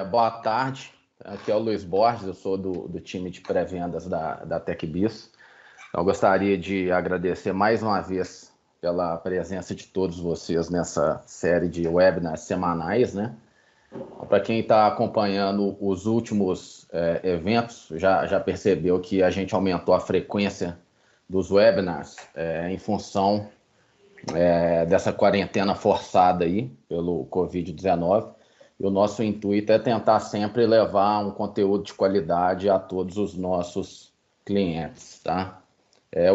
Boa tarde, aqui é o Luiz Borges, eu sou do time de pré-vendas da TecBiz. Eu gostaria de agradecer mais uma vez pela presença de todos vocês nessa série de webinars semanais, né? Para quem está acompanhando os últimos eventos, já percebeu que a gente aumentou a frequência dos webinars em função dessa quarentena forçada aí pelo Covid-19. E o nosso intuito é tentar sempre levar um conteúdo de qualidade a todos os nossos clientes, tá?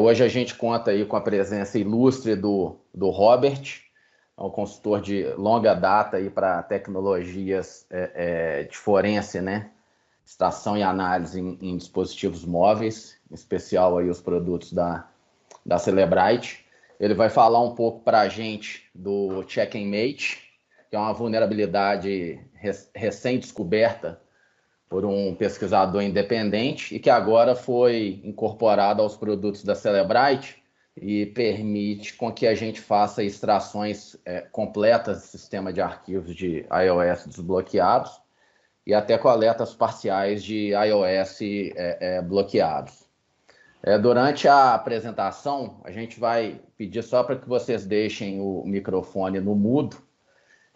Hoje a gente conta aí com a presença ilustre do Robert, é um consultor de longa data aí para tecnologias de forense, né? Extração e análise em dispositivos móveis, em especial aí os produtos da Cellebrite. Ele vai falar um pouco para a gente do Checkmate, que é uma vulnerabilidade recém-descoberta por um pesquisador independente e que agora foi incorporada aos produtos da Cellebrite e permite com que a gente faça extrações completas do sistema de arquivos de iOS desbloqueados e até coletas parciais de iOS bloqueados. Durante a apresentação, a gente vai pedir só para que vocês deixem o microfone no mudo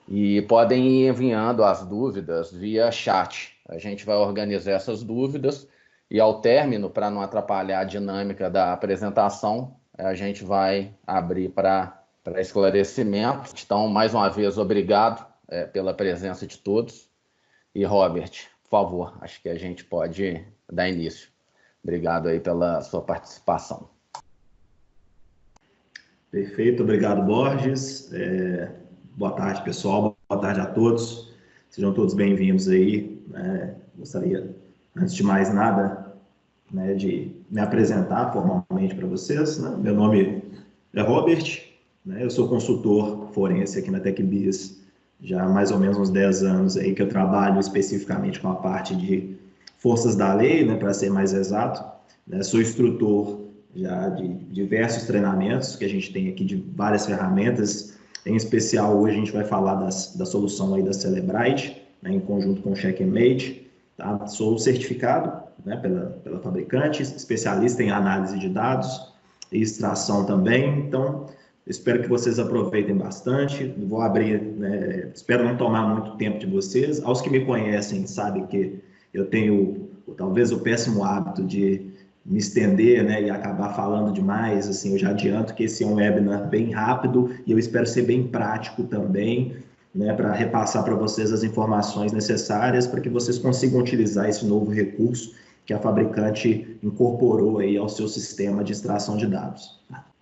e podem ir enviando as dúvidas via chat. A gente vai organizar essas dúvidas e, ao término, para não atrapalhar a dinâmica da apresentação, a gente vai abrir para esclarecimento. Então, mais uma vez, obrigado pela presença de todos. E, Robert, por favor, acho que a gente pode dar início. Obrigado aí pela sua participação. Perfeito, obrigado, Borges. Boa tarde, pessoal. Boa tarde a todos. Sejam todos bem-vindos aí. Gostaria, antes de mais nada, de me apresentar formalmente para vocês. Meu nome é Robert, eu sou consultor forense aqui na TecBiz já há mais ou menos uns 10 anos aí que eu trabalho especificamente com a parte de forças da lei, para ser mais exato. Sou instrutor já de diversos treinamentos que a gente tem aqui de várias ferramentas. Em especial, hoje a gente vai falar da solução aí da Cellebrite, em conjunto com o Checkmate. Tá? Sou certificado pela fabricante, especialista em análise de dados e extração também. Então, espero que vocês aproveitem bastante. Vou abrir, espero não tomar muito tempo de vocês. Aos que me conhecem sabem que eu tenho talvez o péssimo hábito de me estender, e acabar falando demais. Assim, eu já adianto que esse é um webinar bem rápido e eu espero ser bem prático também, para repassar para vocês as informações necessárias para que vocês consigam utilizar esse novo recurso que a fabricante incorporou aí ao seu sistema de extração de dados.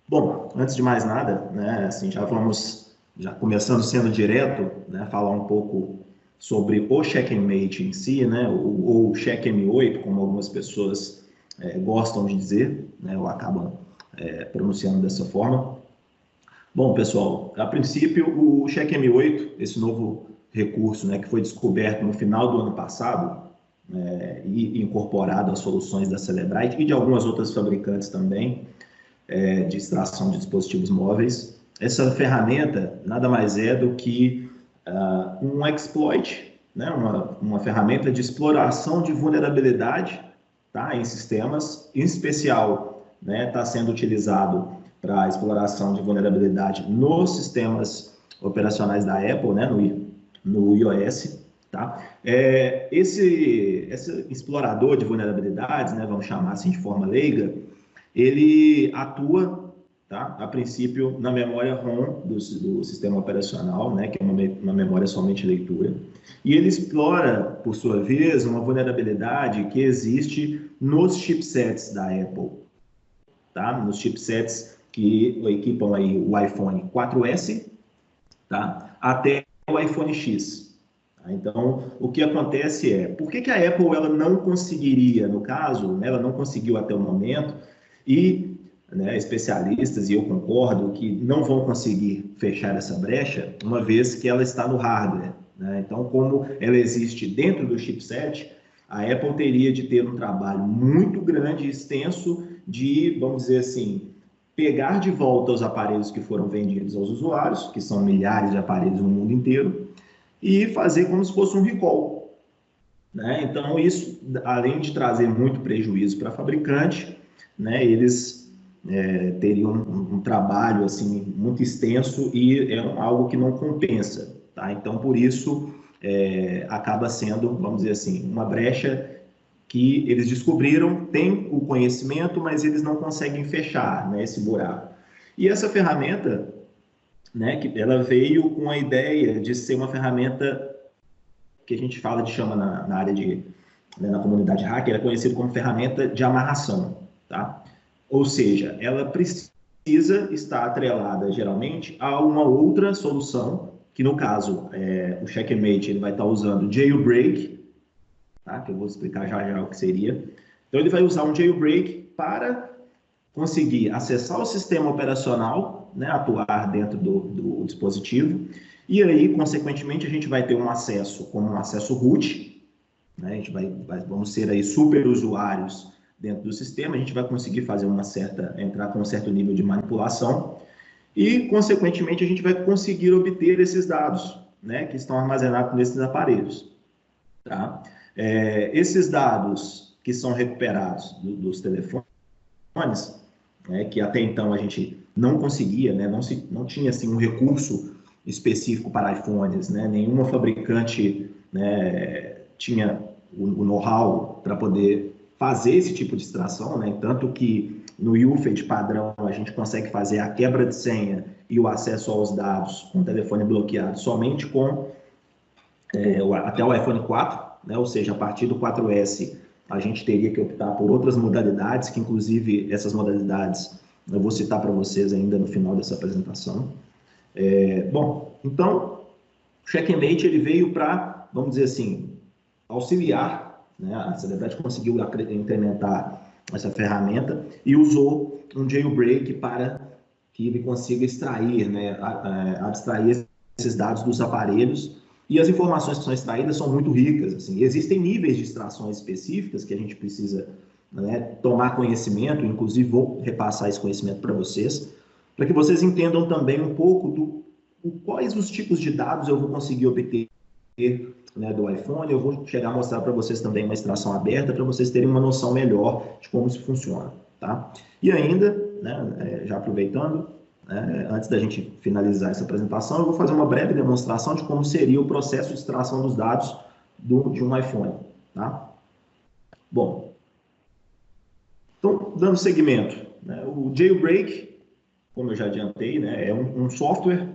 Bom, antes de mais nada, assim, já começando sendo direto, falar um pouco sobre o Checkmate em si, ou CheckM8, como algumas pessoas gostam de dizer, ou acabam pronunciando dessa forma. Bom, pessoal, a princípio, o CheckM8, esse novo recurso que foi descoberto no final do ano passado e incorporado às soluções da Cellebrite e de algumas outras fabricantes também de extração de dispositivos móveis, essa ferramenta nada mais é do que um exploit, uma ferramenta de exploração de vulnerabilidade, em sistemas. Em especial, está sendo utilizado para exploração de vulnerabilidade nos sistemas operacionais da Apple, no iOS. Tá? Esse explorador de vulnerabilidades, vamos chamar assim de forma leiga, ele atua, a princípio, na memória ROM do sistema operacional, que é uma memória somente leitura. E ele explora, por sua vez, uma vulnerabilidade que existe nos chipsets da Apple, nos chipsets que equipam aí o iPhone 4S, até o iPhone X. Então, o que acontece por que a Apple ela não conseguiria, no caso, ela não conseguiu até o momento, e especialistas, e eu concordo, que não vão conseguir fechar essa brecha, uma vez que ela está no hardware. Então, como ela existe dentro do chipset, a Apple teria de ter um trabalho muito grande e extenso de, vamos dizer assim, pegar de volta os aparelhos que foram vendidos aos usuários, que são milhares de aparelhos no mundo inteiro, e fazer como se fosse um recall. né? Então, isso, além de trazer muito prejuízo para a fabricante, né, eles teriam um trabalho assim, muito extenso e é algo que não compensa. Tá? Então, por isso, acaba sendo, vamos dizer assim, uma brecha que eles descobriram, tem o conhecimento, mas eles não conseguem fechar, né, esse buraco. E essa ferramenta, né, que ela veio com a ideia de ser uma ferramenta que a gente chama na área né, na comunidade hacker, é conhecido como ferramenta de amarração, tá? Ou seja, ela precisa estar atrelada, geralmente, a uma outra solução, que no caso, o Checkmate ele vai estar usando jailbreak, tá? Que eu vou explicar já o que seria. Então, ele vai usar um jailbreak para conseguir acessar o sistema operacional, né, atuar dentro do dispositivo, e aí, consequentemente, a gente vai ter um acesso como um acesso root, né? A gente vamos ser aí super usuários dentro do sistema, a gente vai conseguir fazer entrar com um certo nível de manipulação e, consequentemente, a gente vai conseguir obter esses dados, né, que estão armazenados nesses aparelhos. Tá? Esses dados que são recuperados dos telefones, que até então a gente não conseguia, né, não tinha assim, um recurso específico para iPhones, né, nenhuma fabricante, né, tinha o know-how para poder fazer esse tipo de extração, né, tanto que no UFED padrão a gente consegue fazer a quebra de senha e o acesso aos dados com o telefone bloqueado somente com até o iPhone 4, né, ou seja, a partir do 4S a gente teria que optar por outras modalidades, que inclusive essas modalidades eu vou citar para vocês ainda no final dessa apresentação. Bom, então, o Checkmate ele veio para, vamos dizer assim, auxiliar, né? A Celebrat conseguiu implementar essa ferramenta e usou um jailbreak para que ele consiga extrair, né, abstrair esses dados dos aparelhos. E as informações que são extraídas são muito ricas. Assim. Existem níveis de extrações específicas que a gente precisa, né, tomar conhecimento, inclusive vou repassar esse conhecimento para vocês, para que vocês entendam também um pouco quais os tipos de dados eu vou conseguir obter, né, do iPhone. Eu vou chegar a mostrar para vocês também uma extração aberta, para vocês terem uma noção melhor de como isso funciona. Tá? E ainda, né, já aproveitando, antes da gente finalizar essa apresentação, eu vou fazer uma breve demonstração de como seria o processo de extração dos dados de um iPhone. Tá? Bom, então, dando seguimento, né, o jailbreak, como eu já adiantei, né, é um software,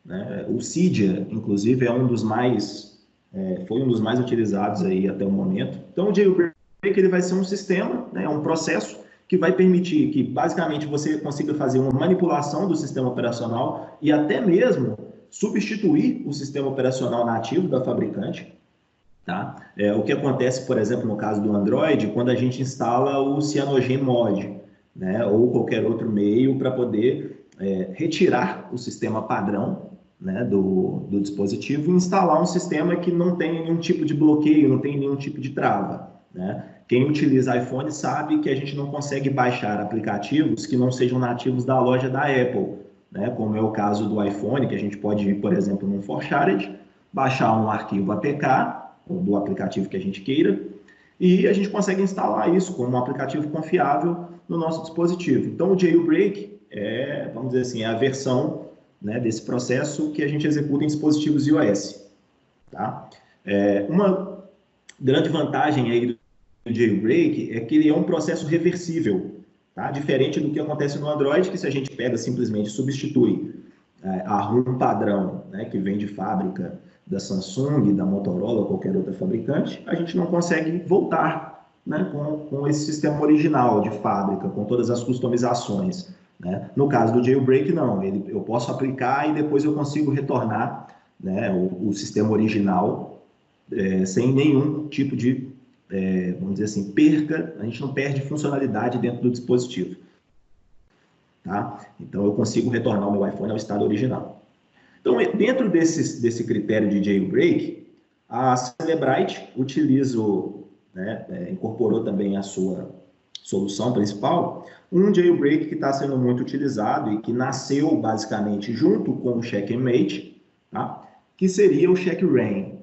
né, o Cydia, inclusive, foi um dos mais utilizados aí até o momento. Então, o jailbreak ele vai ser um sistema, né, um processo que vai permitir que, basicamente, você consiga fazer uma manipulação do sistema operacional e até mesmo substituir o sistema operacional nativo da fabricante. Tá? O que acontece, por exemplo, no caso do Android, quando a gente instala o CyanogenMod, né, ou qualquer outro meio para poder retirar o sistema padrão, né, do dispositivo e instalar um sistema que não tem nenhum tipo de bloqueio, não tem nenhum tipo de trava. Né? Quem utiliza iPhone sabe que a gente não consegue baixar aplicativos que não sejam nativos da loja da Apple, né? Como é o caso do iPhone, que a gente pode ir, por exemplo, num ForShared, baixar um arquivo APK do aplicativo que a gente queira e a gente consegue instalar isso como um aplicativo confiável no nosso dispositivo. Então, o jailbreak vamos dizer assim, é a versão, né, desse processo que a gente executa em dispositivos iOS. Tá? Uma grande vantagem aí do jailbreak é que ele é um processo reversível, tá? Diferente do que acontece no Android, que se a gente pega simplesmente substitui a ROM padrão, né, que vem de fábrica da Samsung, da Motorola ou qualquer outra fabricante, a gente não consegue voltar, né, com esse sistema original de fábrica, com todas as customizações. Né? No caso do jailbreak, não. Eu posso aplicar e depois eu consigo retornar, né, o sistema original sem nenhum tipo de, vamos dizer assim, perca. A gente não perde funcionalidade dentro do dispositivo. Tá? Então, eu consigo retornar o meu iPhone ao estado original. Então, dentro desse critério de jailbreak, a Cellebrite incorporou também a sua solução principal, um jailbreak que está sendo muito utilizado e que nasceu basicamente junto com o Checkmate, tá? Que seria o CheckRain.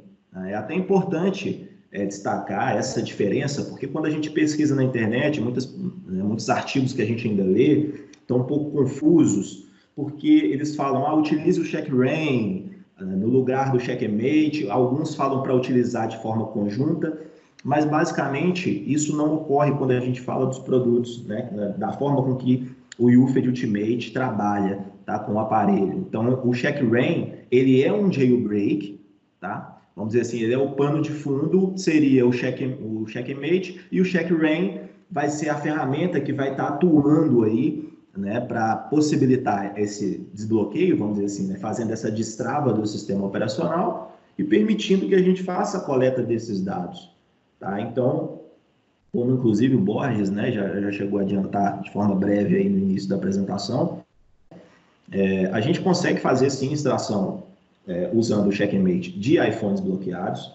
É até importante destacar essa diferença, porque quando a gente pesquisa na internet, muitos artigos que a gente ainda lê estão um pouco confusos, porque eles falam, utilize o check-rain no lugar do checkmate, alguns falam para utilizar de forma conjunta, mas basicamente isso não ocorre quando a gente fala dos produtos, né, da forma com que o UFED Ultimate trabalha, tá, com o aparelho. Então, o check-rain, ele é um jailbreak, tá? Vamos dizer assim, ele é o pano de fundo, seria o checkmate, e o check-rain vai ser a ferramenta que vai estar atuando aí, né, para possibilitar esse desbloqueio, vamos dizer assim, né, fazendo essa destrava do sistema operacional e permitindo que a gente faça a coleta desses dados. Tá? Então, como inclusive o Borges, né, já chegou a adiantar de forma breve aí no início da apresentação, a gente consegue fazer sim extração usando o checkmate de iPhones bloqueados,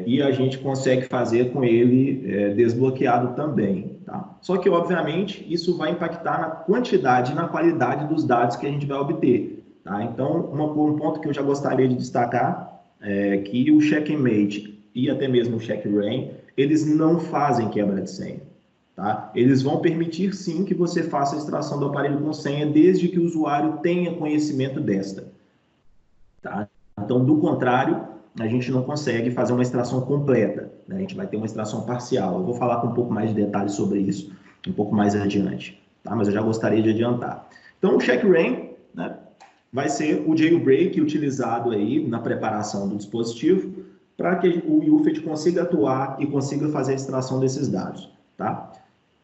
e a gente consegue fazer com ele desbloqueado também. Tá? Só que, obviamente, isso vai impactar na quantidade e na qualidade dos dados que a gente vai obter. Tá? Então, um ponto que eu já gostaria de destacar é que o checkmate e até mesmo o check-rain, eles não fazem quebra de senha. Tá? Eles vão permitir, sim, que você faça a extração do aparelho com senha, desde que o usuário tenha conhecimento desta. Tá? Então, do contrário, a gente não consegue fazer uma extração completa, né? A gente vai ter uma extração parcial. Eu vou falar com um pouco mais de detalhes sobre isso um pouco mais adiante, tá? Mas eu já gostaria de adiantar. Então, o check-rain, né, vai ser o jailbreak utilizado aí na preparação do dispositivo para que o UFED consiga atuar e consiga fazer a extração desses dados, tá?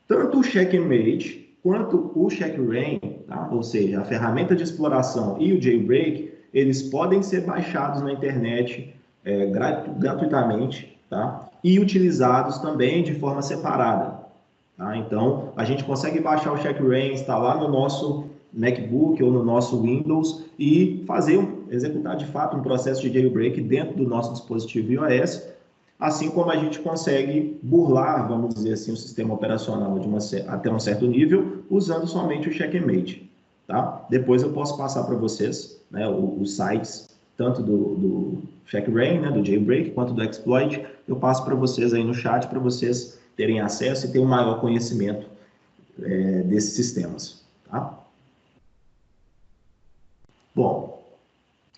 Tanto o checkmate quanto o check-rain, tá? Ou seja, a ferramenta de exploração e o jailbreak, eles podem ser baixados na internet gratuitamente, tá? E utilizados também de forma separada. Tá? Então, a gente consegue baixar o check-rain, instalar no nosso MacBook ou no nosso Windows e executar de fato um processo de jailbreak dentro do nosso dispositivo iOS, assim como a gente consegue burlar, vamos dizer assim, o sistema operacional até um certo nível, usando somente o checkmate. Tá? Depois eu posso passar para vocês, né, os sites, tanto do check-rain, né, do jailbreak, quanto do exploit. Eu passo para vocês aí no chat para vocês terem acesso e ter um maior conhecimento desses sistemas. Tá? Bom,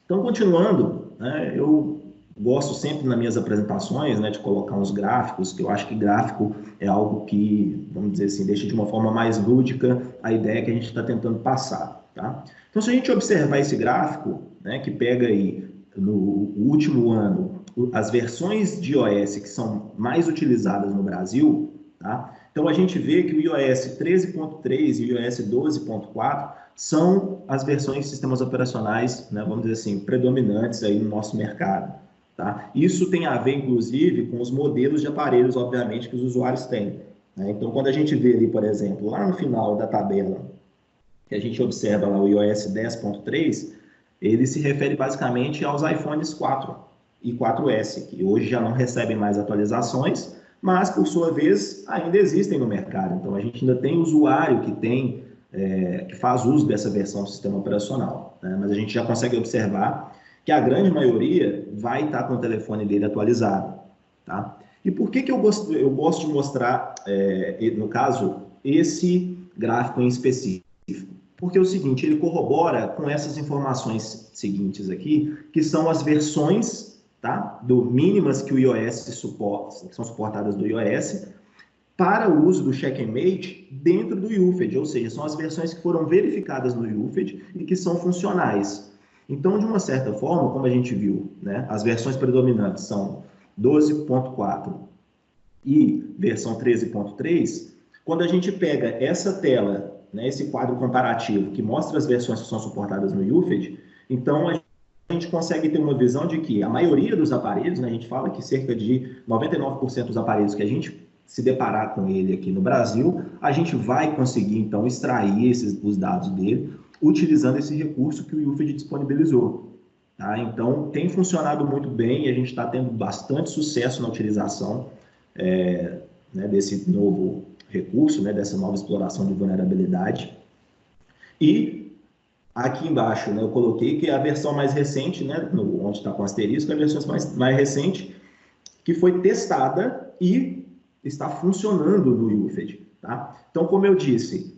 então continuando, né, eu gosto sempre nas minhas apresentações, né, de colocar uns gráficos, que eu acho que gráfico é algo que, vamos dizer assim, deixa de uma forma mais lúdica a ideia que a gente está tentando passar. Tá? Então, se a gente observar esse gráfico, né, que pega aí no último ano as versões de iOS que são mais utilizadas no Brasil, tá? Então a gente vê que o iOS 13.3 e o iOS 12.4 são as versões de sistemas operacionais, né, vamos dizer assim, predominantes aí no nosso mercado. Tá? Isso tem a ver, inclusive, com os modelos de aparelhos, obviamente, que os usuários têm. Né? Então, quando a gente vê ali, por exemplo, lá no final da tabela, que a gente observa lá o iOS 10.3, ele se refere basicamente aos iPhones 4 e 4S, que hoje já não recebem mais atualizações, mas, por sua vez, ainda existem no mercado. Então, a gente ainda tem usuário que faz uso dessa versão do sistema operacional. Né? Mas a gente já consegue observar que a grande maioria vai estar com o telefone dele atualizado. Tá? E por que eu gosto de mostrar, no caso, esse gráfico em específico? Porque é o seguinte, ele corrobora com essas informações seguintes aqui, que são as versões, tá, mínimas que o iOS suporta, que são suportadas do iOS, para o uso do checkmate dentro do UFED, ou seja, são as versões que foram verificadas no UFED e que são funcionais. Então, de uma certa forma, como a gente viu, né, as versões predominantes são 12.4 e versão 13.3, quando a gente pega essa tela, né, esse quadro comparativo que mostra as versões que são suportadas no UFED, então a gente consegue ter uma visão de que a maioria dos aparelhos, né, a gente fala que cerca de 99% dos aparelhos que a gente se deparar com ele aqui no Brasil, a gente vai conseguir, então, extrair os dados dele utilizando esse recurso que o UFED disponibilizou. Tá? Então, tem funcionado muito bem e a gente está tendo bastante sucesso na utilização né, desse novo recurso, né, dessa nova exploração de vulnerabilidade. E aqui embaixo, né, eu coloquei que a versão mais recente, né, onde está com asterisco, a versão mais recente, que foi testada e está funcionando no UFED, tá? Então, como eu disse,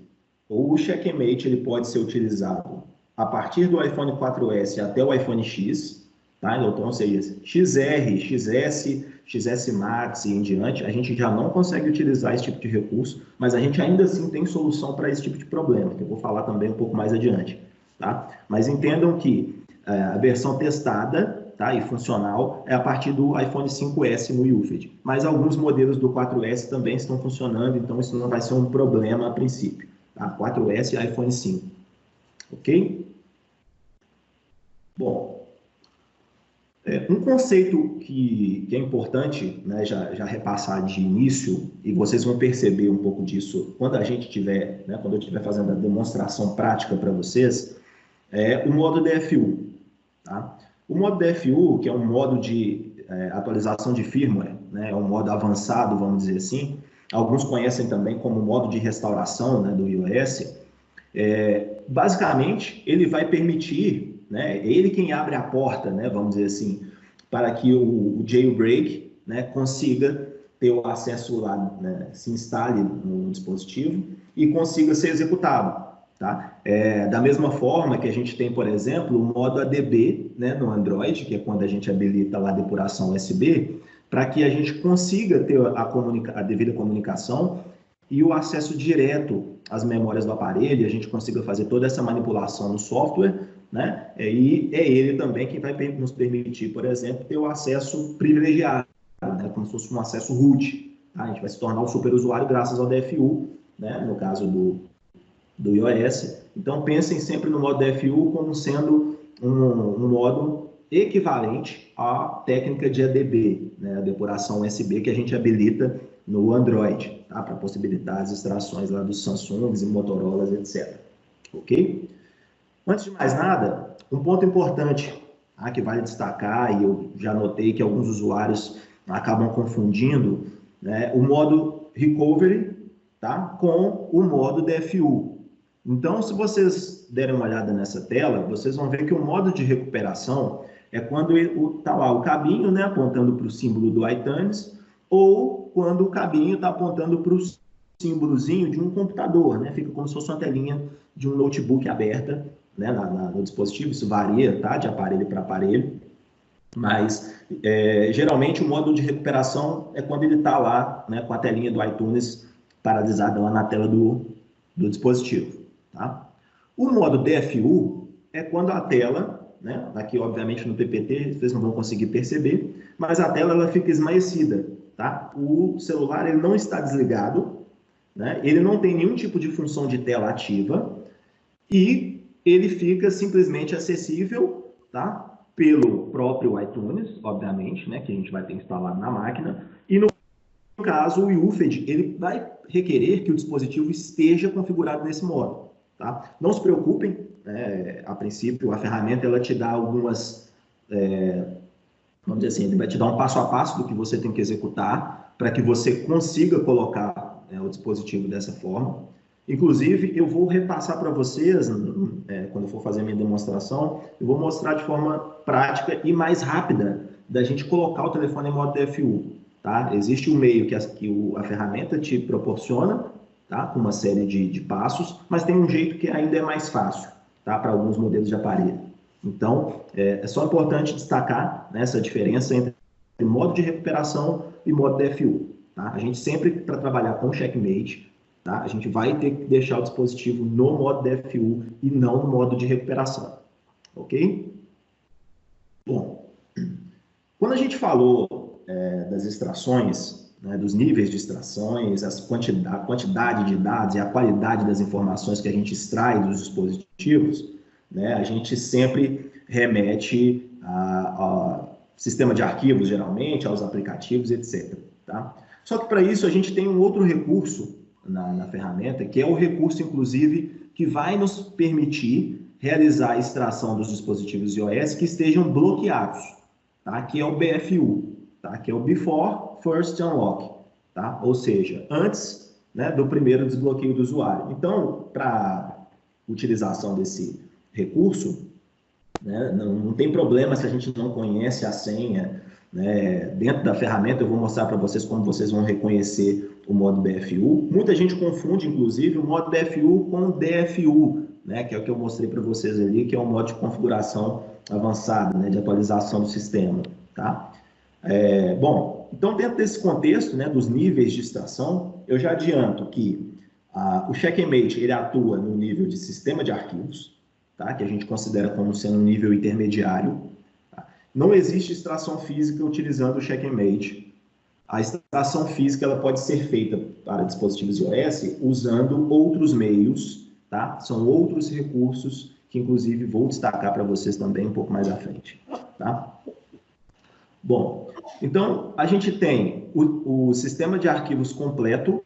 o Checkmate ele pode ser utilizado a partir do iPhone 4S até o iPhone X, tá? Então, ou seja, XR, XS, XS Max e em diante, a gente já não consegue utilizar esse tipo de recurso, mas a gente ainda assim tem solução para esse tipo de problema, que eu vou falar também um pouco mais adiante, tá? Mas entendam que a versão testada, tá, e funcional é a partir do iPhone 5S no UFED, mas alguns modelos do 4S também estão funcionando, então isso não vai ser um problema a princípio, tá? 4S e iPhone 5, ok? Bom, um conceito que é importante, né, já repassar de início, e vocês vão perceber um pouco disso quando a gente tiver, né, quando eu estiver fazendo a demonstração prática para vocês, é o modo DFU. Tá? O modo DFU, que é um modo de atualização de firmware, né, é um modo avançado, vamos dizer assim, alguns conhecem também como modo de restauração, né, do iOS, basicamente ele vai permitir, né, ele quem abre a porta, né, vamos dizer assim, para que o jailbreak, né, consiga ter o acesso lá, né, se instale no dispositivo e consiga ser executado. Tá? Da mesma forma que a gente tem, por exemplo, o modo ADB, né, no Android, que é quando a gente habilita lá a depuração USB, para que a gente consiga ter a devida comunicação e o acesso direto às memórias do aparelho, a gente consiga fazer toda essa manipulação no software, né? E é ele também que vai nos permitir, por exemplo, ter o acesso privilegiado, né? Como se fosse um acesso root. Tá? A gente vai se tornar um superusuário graças ao DFU, né? No caso do iOS. Então, pensem sempre no modo DFU como sendo um modo equivalente à técnica de ADB, né, a depuração USB que a gente habilita no Android, tá, para possibilitar as extrações lá dos Samsungs e Motorolas, etc. Ok? Antes de mais nada, um ponto importante, tá, que vale destacar, e eu já notei que alguns usuários acabam confundindo, né, o modo Recovery, tá, com o modo DFU. Então, se vocês derem uma olhada nessa tela, vocês vão ver que o modo de recuperação é quando está lá o cabinho, né, apontando para o símbolo do iTunes, ou quando o cabinho está apontando para o símbolozinho de um computador, né, fica como se fosse uma telinha de um notebook aberta, né, no dispositivo. Isso varia, tá, de aparelho para aparelho, mas geralmente o modo de recuperação é quando ele está lá, né, com a telinha do iTunes paralisada lá na tela do dispositivo. Tá? O modo DFU é quando a tela, né, aqui obviamente no PPT vocês não vão conseguir perceber, mas a tela ela fica esmaecida. Tá? O celular ele não está desligado, né, ele não tem nenhum tipo de função de tela ativa e ele fica simplesmente acessível, tá, pelo próprio iTunes, obviamente, né, que a gente vai ter instalado na máquina, e no caso o UFED ele vai requerer que o dispositivo esteja configurado nesse modo. Tá? Não se preocupem, a princípio a ferramenta ela te dá algumas, vamos dizer assim, ele vai te dar um passo a passo do que você tem que executar para que você consiga colocar o dispositivo dessa forma. Inclusive, eu vou repassar para vocês, quando eu for fazer a minha demonstração, eu vou mostrar de forma prática e mais rápida da gente colocar o telefone em modo DFU. Tá? Existe um meio que a ferramenta te proporciona, tá? Com uma série de passos, mas tem um jeito que ainda é mais fácil, tá? Para alguns modelos de aparelho. Então, é só importante destacar, né, essa diferença entre modo de recuperação e modo DFU. Tá? A gente sempre, para trabalhar com Checkmate, tá? A gente vai ter que deixar o dispositivo no modo DFU e não no modo de recuperação. Ok? Bom, quando a gente falou das extrações, né, dos níveis de extrações, a quantidade de dados e a qualidade das informações que a gente extrai dos dispositivos, né, a gente sempre remete ao sistema de arquivos, geralmente, aos aplicativos, etc. Tá? Só que para isso a gente tem um outro recurso na ferramenta, que é o recurso, inclusive, que vai nos permitir realizar a extração dos dispositivos iOS que estejam bloqueados, tá? Que é o BFU. Tá? Que é o Before First Unlock, tá? Ou seja, antes, né, do primeiro desbloqueio do usuário. Então, para utilização desse recurso, né? Não tem problema se a gente não conhece a senha, né? Dentro da ferramenta eu vou mostrar para vocês como vocês vão reconhecer o modo BFU. Muita gente confunde, inclusive, o modo BFU com o DFU, né? Que é o que eu mostrei para vocês ali, que é o modo de configuração avançada, né? De atualização do sistema, tá? Bom, então dentro desse contexto, né, dos níveis de extração, eu já adianto que o Checkmate ele atua no nível de sistema de arquivos, tá? Que a gente considera como sendo um nível intermediário. Tá? Não existe extração física utilizando o Checkmate. A extração física ela pode ser feita para dispositivos iOS usando outros meios, tá? São outros recursos que, inclusive, vou destacar para vocês também um pouco mais à frente, tá? Bom, então a gente tem o sistema de arquivos completo,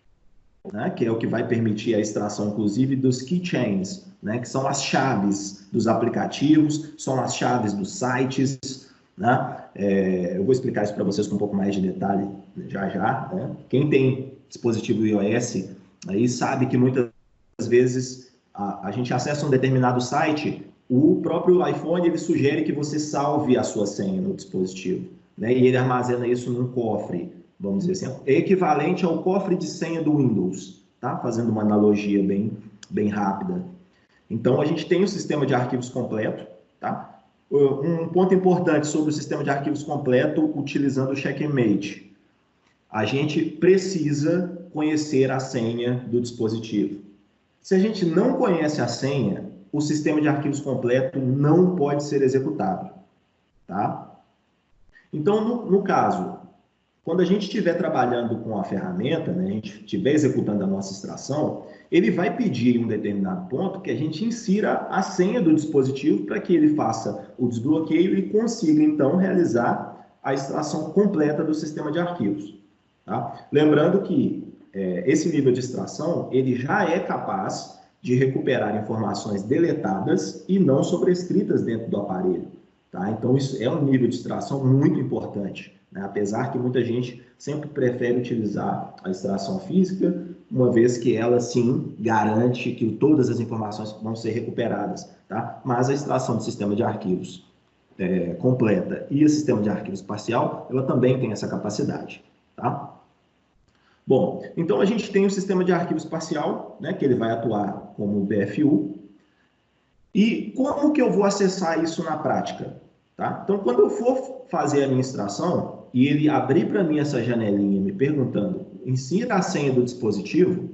né, que é o que vai permitir a extração, inclusive, dos keychains, né, que são as chaves dos aplicativos, são as chaves dos sites, né? Eu vou explicar isso para vocês com um pouco mais de detalhe já. Né? Quem tem dispositivo iOS aí sabe que muitas vezes a gente acessa um determinado site, o próprio iPhone ele sugere que você salve a sua senha no dispositivo, né? E ele armazena isso num cofre, vamos dizer assim, equivalente ao cofre de senha do Windows, tá? Fazendo uma analogia bem rápida. Então, a gente tem o sistema de arquivos completo, tá? Um ponto importante sobre o sistema de arquivos completo utilizando o Checkmate. A gente precisa conhecer a senha do dispositivo. Se a gente não conhece a senha, o sistema de arquivos completo não pode ser executado, tá? Então, no caso, quando a gente estiver trabalhando com a ferramenta, né, a gente estiver executando a nossa extração, ele vai pedir em um determinado ponto que a gente insira a senha do dispositivo para que ele faça o desbloqueio e consiga, então, realizar a extração completa do sistema de arquivos. Tá? Lembrando que esse nível de extração, ele já é capaz de recuperar informações deletadas e não sobrescritas dentro do aparelho. Tá? Então, isso é um nível de extração muito importante, né? Apesar que muita gente sempre prefere utilizar a extração física, uma vez que ela, sim, garante que todas as informações vão ser recuperadas. Tá? Mas a extração do sistema de arquivos completa e o sistema de arquivos parcial, ela também tem essa capacidade. Tá? Bom, então a gente tem o sistema de arquivos parcial, né, que ele vai atuar como BFU. E como que eu vou acessar isso na prática? Tá? Então, quando eu for fazer a minha extração e ele abrir para mim essa janelinha me perguntando, insira a senha do dispositivo,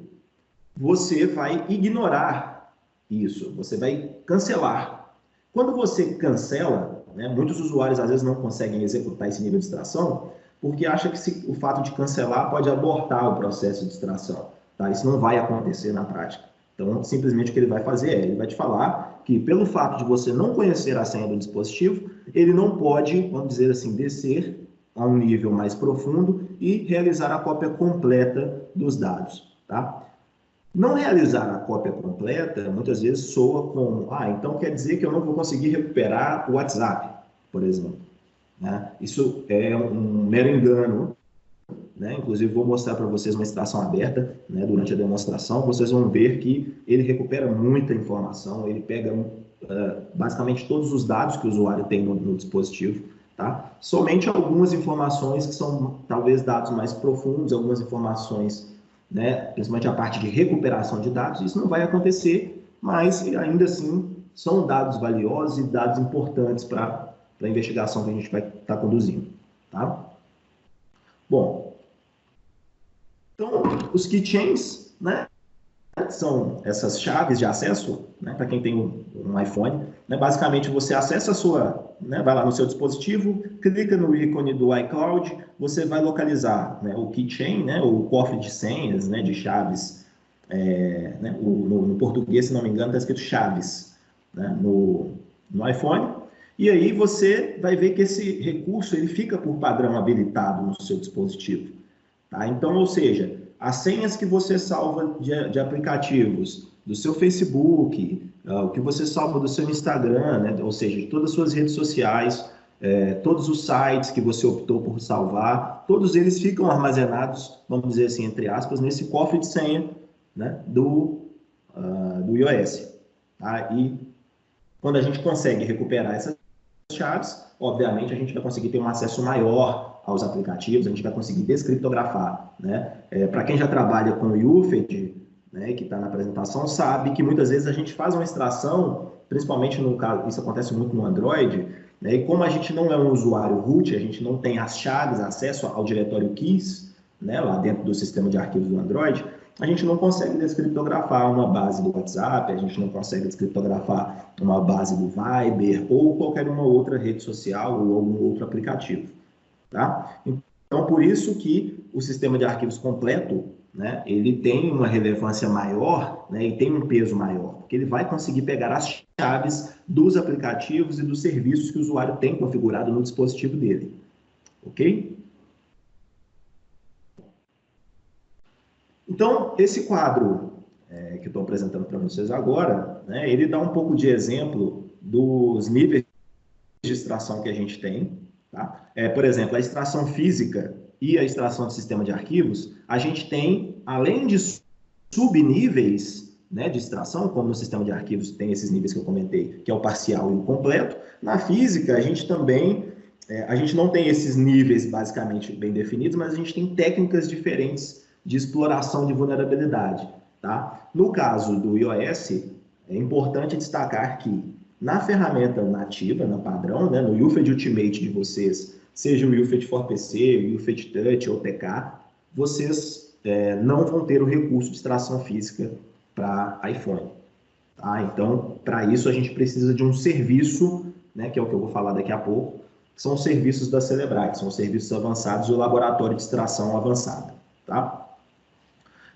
você vai ignorar isso, você vai cancelar. Quando você cancela, né, muitos usuários às vezes não conseguem executar esse nível de extração porque acham que o fato de cancelar pode abortar o processo de extração. Tá? Isso não vai acontecer na prática. Então, simplesmente o que ele vai fazer ele vai te falar que pelo fato de você não conhecer a senha do dispositivo, ele não pode, vamos dizer assim, descer a um nível mais profundo e realizar a cópia completa dos dados. Tá? Não realizar a cópia completa, muitas vezes soa como, então quer dizer que eu não vou conseguir recuperar o WhatsApp, por exemplo. Né? Isso é um mero engano, né? Inclusive vou mostrar para vocês uma extração aberta, né? Durante a demonstração, vocês vão ver que ele recupera muita informação, ele pega basicamente todos os dados que o usuário tem no dispositivo, tá? Somente algumas informações que são talvez dados mais profundos, algumas informações, né? Principalmente a parte de recuperação de dados, isso não vai acontecer, mas ainda assim são dados valiosos e dados importantes para a investigação que a gente vai estar conduzindo, tá? Bom, então, os keychains, né, são essas chaves de acesso, né, para quem tem um iPhone, né, basicamente você acessa a sua, né, vai lá no seu dispositivo, clica no ícone do iCloud, você vai localizar, né, o keychain, né, o cofre de senhas, né, de chaves, né, no português, se não me engano, está escrito chaves, né, no iPhone. E aí você vai ver que esse recurso ele fica por padrão habilitado no seu dispositivo. Tá? Então, ou seja, as senhas que você salva de aplicativos, do seu Facebook, o que você salva do seu Instagram, né? Ou seja, de todas as suas redes sociais, todos os sites que você optou por salvar, todos eles ficam armazenados, vamos dizer assim, entre aspas, nesse cofre de senha, né? do iOS. Tá? E Quando a gente consegue recuperar essas chaves, obviamente a gente vai conseguir ter um acesso maior aos aplicativos, a gente vai conseguir descriptografar, né? Para quem já trabalha com o UFED, né, que está na apresentação, sabe que muitas vezes a gente faz uma extração, principalmente no caso, isso acontece muito no Android, né, e como a gente não é um usuário root, a gente não tem as chaves, acesso ao diretório keys, né, lá dentro do sistema de arquivos do Android, a gente não consegue descriptografar uma base do WhatsApp, a gente não consegue descriptografar uma base do Viber ou qualquer uma outra rede social ou algum outro aplicativo, tá? Então, por isso que o sistema de arquivos completo, né, ele tem uma relevância maior, né, e tem um peso maior, porque ele vai conseguir pegar as chaves dos aplicativos e dos serviços que o usuário tem configurado no dispositivo dele, ok? Então, esse quadro que eu estou apresentando para vocês agora, né, ele dá um pouco de exemplo dos níveis de extração que a gente tem. Tá? Por exemplo, a extração física e a extração de sistema de arquivos, a gente tem, além de subníveis, né, de extração, como no sistema de arquivos tem esses níveis que eu comentei, que é o parcial e o completo. Na física, a gente também, a gente não tem esses níveis basicamente bem definidos, mas a gente tem técnicas diferentes de exploração de vulnerabilidade. Tá? No caso do iOS, é importante destacar que na ferramenta nativa, no padrão, né, no UFED Ultimate de vocês, seja o UFED for PC, o UFED Touch ou TK, vocês não vão ter o recurso de extração física para iPhone. Tá? Então, para isso, a gente precisa de um serviço, né, que é o que eu vou falar daqui a pouco, que são os serviços da Cellebrite, são os serviços avançados do laboratório de extração avançada. Tá?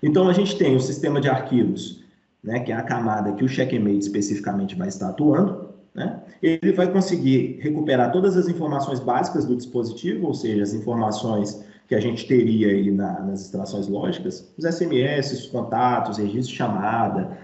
Então, a gente tem o sistema de arquivos, né, que é a camada que o Checkmate especificamente vai estar atuando. Né? Ele vai conseguir recuperar todas as informações básicas do dispositivo, ou seja, as informações que a gente teria aí nas extrações lógicas, os SMS, os contatos, registro de chamada,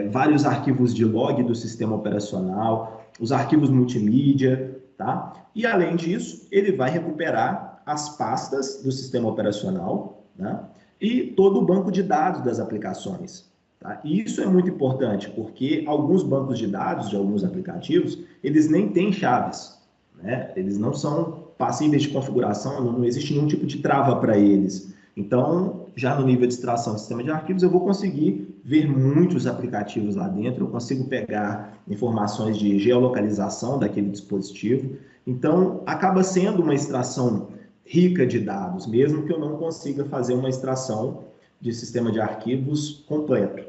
vários arquivos de log do sistema operacional, os arquivos multimídia, tá? E, além disso, ele vai recuperar as pastas do sistema operacional, né? E todo o banco de dados das aplicações. Tá? E isso é muito importante, porque alguns bancos de dados de alguns aplicativos, eles nem têm chaves, né? Eles não são passíveis de configuração, não existe nenhum tipo de trava para eles. Então, já no nível de extração do sistema de arquivos, eu vou conseguir ver muitos aplicativos lá dentro, eu consigo pegar informações de geolocalização daquele dispositivo. Então, acaba sendo uma extração rica de dados, mesmo que eu não consiga fazer uma extração de sistema de arquivos completo,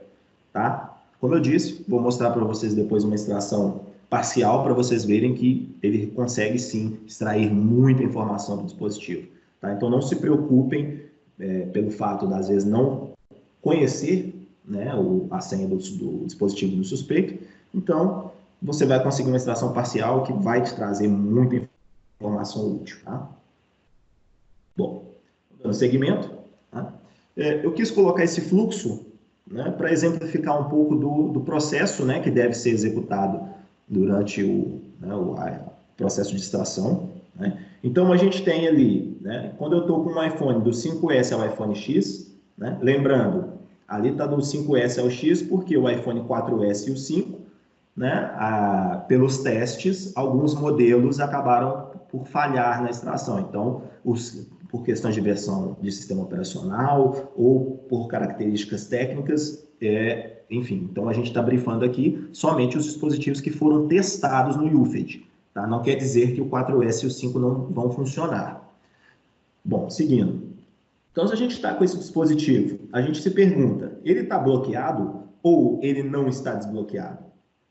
tá? Como eu disse, vou mostrar para vocês depois uma extração parcial para vocês verem que ele consegue sim extrair muita informação do dispositivo, tá? Então não se preocupem pelo fato de às vezes não conhecer, né, a senha do dispositivo do suspeito. Então você vai conseguir uma extração parcial que vai te trazer muita informação útil, tá? Bom, dando seguimento, tá? Eu quis colocar esse fluxo, né, para exemplificar um pouco do processo, né, que deve ser executado durante o processo de extração. Né? Então, a gente tem ali, né, quando eu estou com um iPhone do 5S ao iPhone X, né, lembrando, ali está do 5S ao X, porque o iPhone 4S e o 5, né, pelos testes, alguns modelos acabaram por falhar na extração. Então, por questões de versão de sistema operacional ou por características técnicas, enfim. Então, a gente está brifando aqui somente os dispositivos que foram testados no UFED. Tá? Não quer dizer que o 4S e o 5 não vão funcionar. Bom, seguindo. Então, se a gente está com esse dispositivo, a gente se pergunta, ele está bloqueado ou ele não está desbloqueado?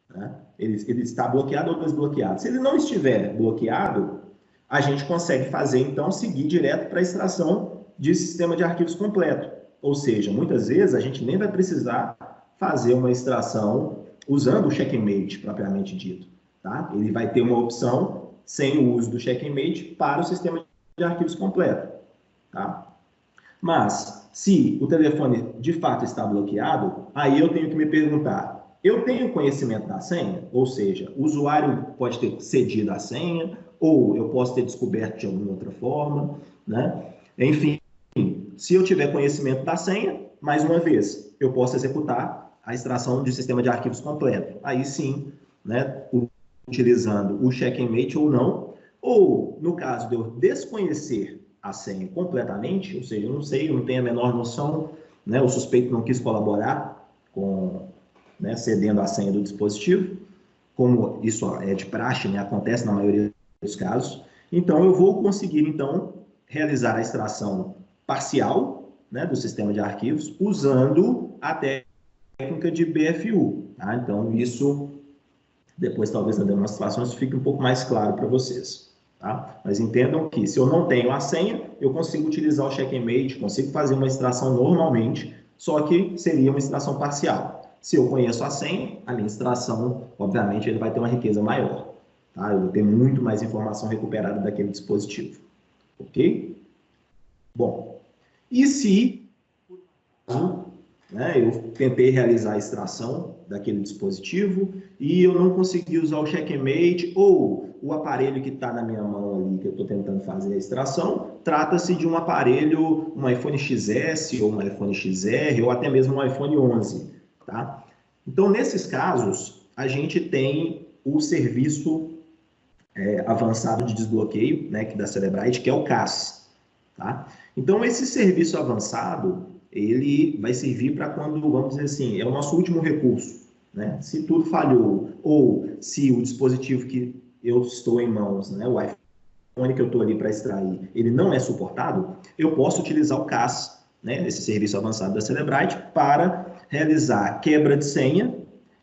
Né? Ele está bloqueado ou desbloqueado? Se ele não estiver bloqueado, a gente consegue fazer, então, seguir direto para a extração de sistema de arquivos completo. Ou seja, muitas vezes a gente nem vai precisar fazer uma extração usando o Checkmate, propriamente dito. Tá? Ele vai ter uma opção sem o uso do Checkmate para o sistema de arquivos completo. Tá? Mas, se o telefone de fato está bloqueado, aí eu tenho que me perguntar, eu tenho conhecimento da senha? Ou seja, o usuário pode ter cedido a senha, ou eu posso ter descoberto de alguma outra forma, né? Enfim, se eu tiver conhecimento da senha, mais uma vez, eu posso executar a extração de sistema de arquivos completo. Aí sim, né, o utilizando o checkmate ou não, ou no caso de eu desconhecer a senha completamente, ou seja, eu não sei, eu não tenho a menor noção, né, o suspeito não quis colaborar com, né, cedendo a senha do dispositivo, como isso é de praxe, né, acontece na maioria dos casos, então eu vou conseguir, então, realizar a extração parcial, né, do sistema de arquivos, usando a técnica de BFU. Tá? Então, isso, depois, talvez, na demonstração, isso fique um pouco mais claro para vocês. Tá? Mas entendam que, se eu não tenho a senha, eu consigo utilizar o checkmate, consigo fazer uma extração normalmente, só que seria uma extração parcial. Se eu conheço a senha, a minha extração, obviamente, ele vai ter uma riqueza maior. Tá? Eu vou ter muito mais informação recuperada daquele dispositivo. Ok? Bom, e se, né, eu tentei realizar a extração daquele dispositivo e eu não consegui usar o checkmate, ou o aparelho que está na minha mão ali, que eu estou tentando fazer a extração, trata-se de um aparelho, um iPhone XS, ou um iPhone XR, ou até mesmo um iPhone 11, tá? Então, nesses casos, a gente tem o serviço avançado de desbloqueio, né, que da Cellebrite, que é o CAS, tá? Então, esse serviço avançado, ele vai servir para quando, vamos dizer assim, é o nosso último recurso, né? Se tudo falhou, ou se o dispositivo que eu estou em mãos, né, o iPhone que eu estou ali para extrair, ele não é suportado, eu posso utilizar o CAS, né, esse serviço avançado da Cellebrite, para realizar quebra de senha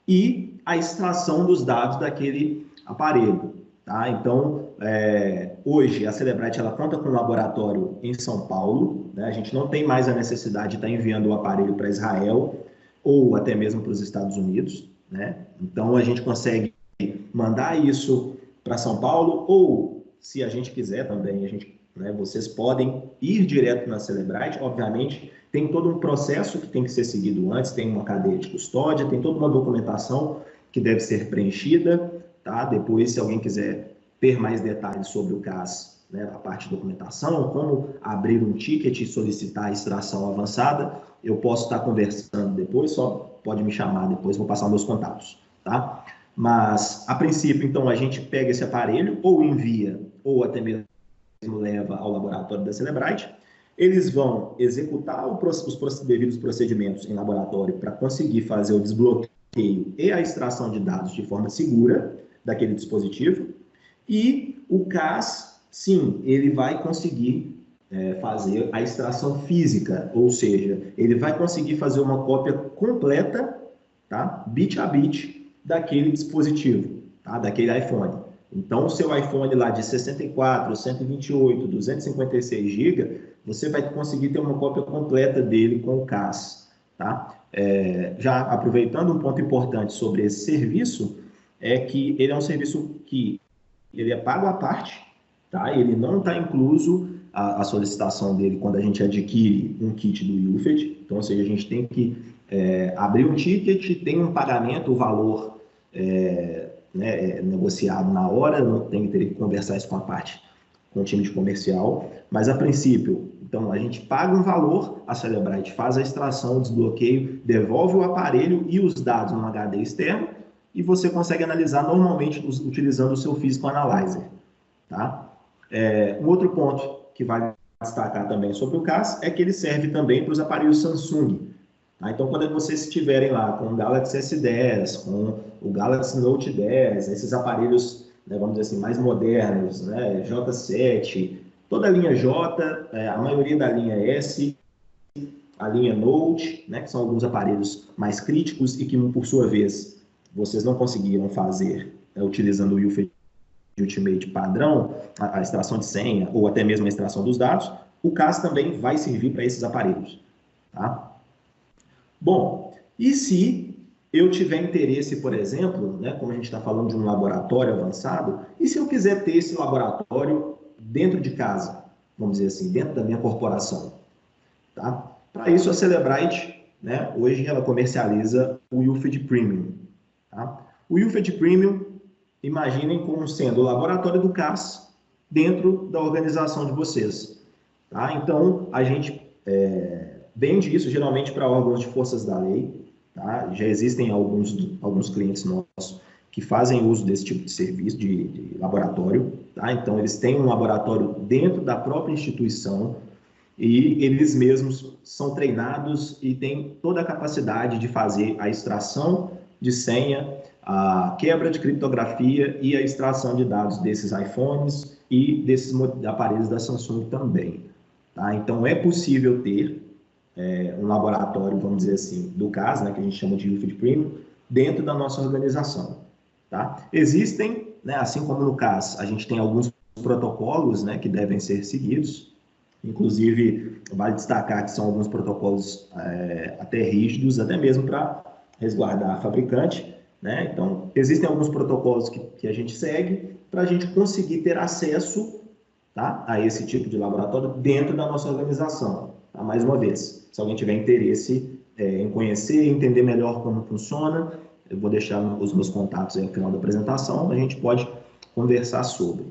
e a extração dos dados daquele aparelho. Tá? Então, hoje a Cellebrite ela conta com um laboratório em São Paulo, né? A gente não tem mais a necessidade de estar enviando o aparelho para Israel ou até mesmo para os Estados Unidos, né? Então, a gente consegue mandar isso para São Paulo, ou se a gente quiser também, né, vocês podem ir direto na Cellebrite. Obviamente, tem todo um processo que tem que ser seguido antes, tem uma cadeia de custódia, tem toda uma documentação que deve ser preenchida, tá? Depois, se alguém quiser ter mais detalhes sobre o CAS, né, a parte de documentação, como abrir um ticket e solicitar a extração avançada, eu posso estar conversando depois, só pode me chamar depois, vou passar meus contatos, tá? Mas, a princípio, então, a gente pega esse aparelho, ou envia, ou até mesmo leva ao laboratório da Cellebrite. Eles vão executar os devidos procedimentos em laboratório para conseguir fazer o desbloqueio e a extração de dados de forma segura daquele dispositivo. E o CAS, sim, ele vai conseguir fazer a extração física, ou seja, ele vai conseguir fazer uma cópia completa, tá? Bit a bit, daquele dispositivo, tá? Daquele iPhone. Então, o seu iPhone lá de 64, 128, 256 GB, você vai conseguir ter uma cópia completa dele com o CAS, tá? Já aproveitando um ponto importante sobre esse serviço, é que ele é um serviço que ele é pago à parte, tá? Ele não está incluso a solicitação dele quando a gente adquire um kit do UFED. Então, ou seja, a gente tem que abrir um ticket, tem um pagamento, o valor negociado na hora, não teria que conversar isso com a parte, com o time de comercial, mas a princípio, então a gente paga um valor, a Cellebrite faz a extração, o desbloqueio, devolve o aparelho e os dados no HD externo, e você consegue analisar normalmente utilizando o seu Physical Analyzer. Tá? Um outro ponto que vale destacar também sobre o CAS é que ele serve também para os aparelhos Samsung. Tá? Então, quando vocês estiverem lá com o Galaxy S10, com o Galaxy Note 10, esses aparelhos, né, vamos dizer assim, mais modernos, né, J7, toda a linha J, a maioria da linha S, a linha Note, né, que são alguns aparelhos mais críticos e que, por sua vez, vocês não conseguiram fazer utilizando o UFED Ultimate padrão, a extração de senha ou até mesmo a extração dos dados, o CAS também vai servir para esses aparelhos. Tá? Bom, e se eu tiver interesse, por exemplo, né, como a gente está falando de um laboratório avançado, e se eu quiser ter esse laboratório dentro de casa, vamos dizer assim, dentro da minha corporação? Tá? Para isso, a Cellebrite, né, hoje ela comercializa o UFED Premium. Tá? O UFED Premium, imaginem como sendo o laboratório do CAS dentro da organização de vocês. Tá? Então, a gente vende isso geralmente para órgãos de forças da lei. Tá? Já existem alguns clientes nossos que fazem uso desse tipo de serviço, de laboratório, tá? Então, eles têm um laboratório dentro da própria instituição e eles mesmos são treinados e têm toda a capacidade de fazer a extração de senha, a quebra de criptografia e a extração de dados desses iPhones e desses aparelhos da Samsung também. Tá? Então, é possível ter um laboratório, vamos dizer assim, do CAS, né, que a gente chama de UFIT Premium, dentro da nossa organização. Tá? Existem, né, assim como no CAS, a gente tem alguns protocolos, né, que devem ser seguidos. Inclusive, vale destacar que são alguns protocolos até rígidos, até mesmo para resguardar a fabricante. Né? Então, existem alguns protocolos que a gente segue para a gente conseguir ter acesso, tá, a esse tipo de laboratório dentro da nossa organização. Tá? Mais uma vez, se alguém tiver interesse em conhecer, entender melhor como funciona, eu vou deixar os meus contatos aí no final da apresentação, a gente pode conversar sobre.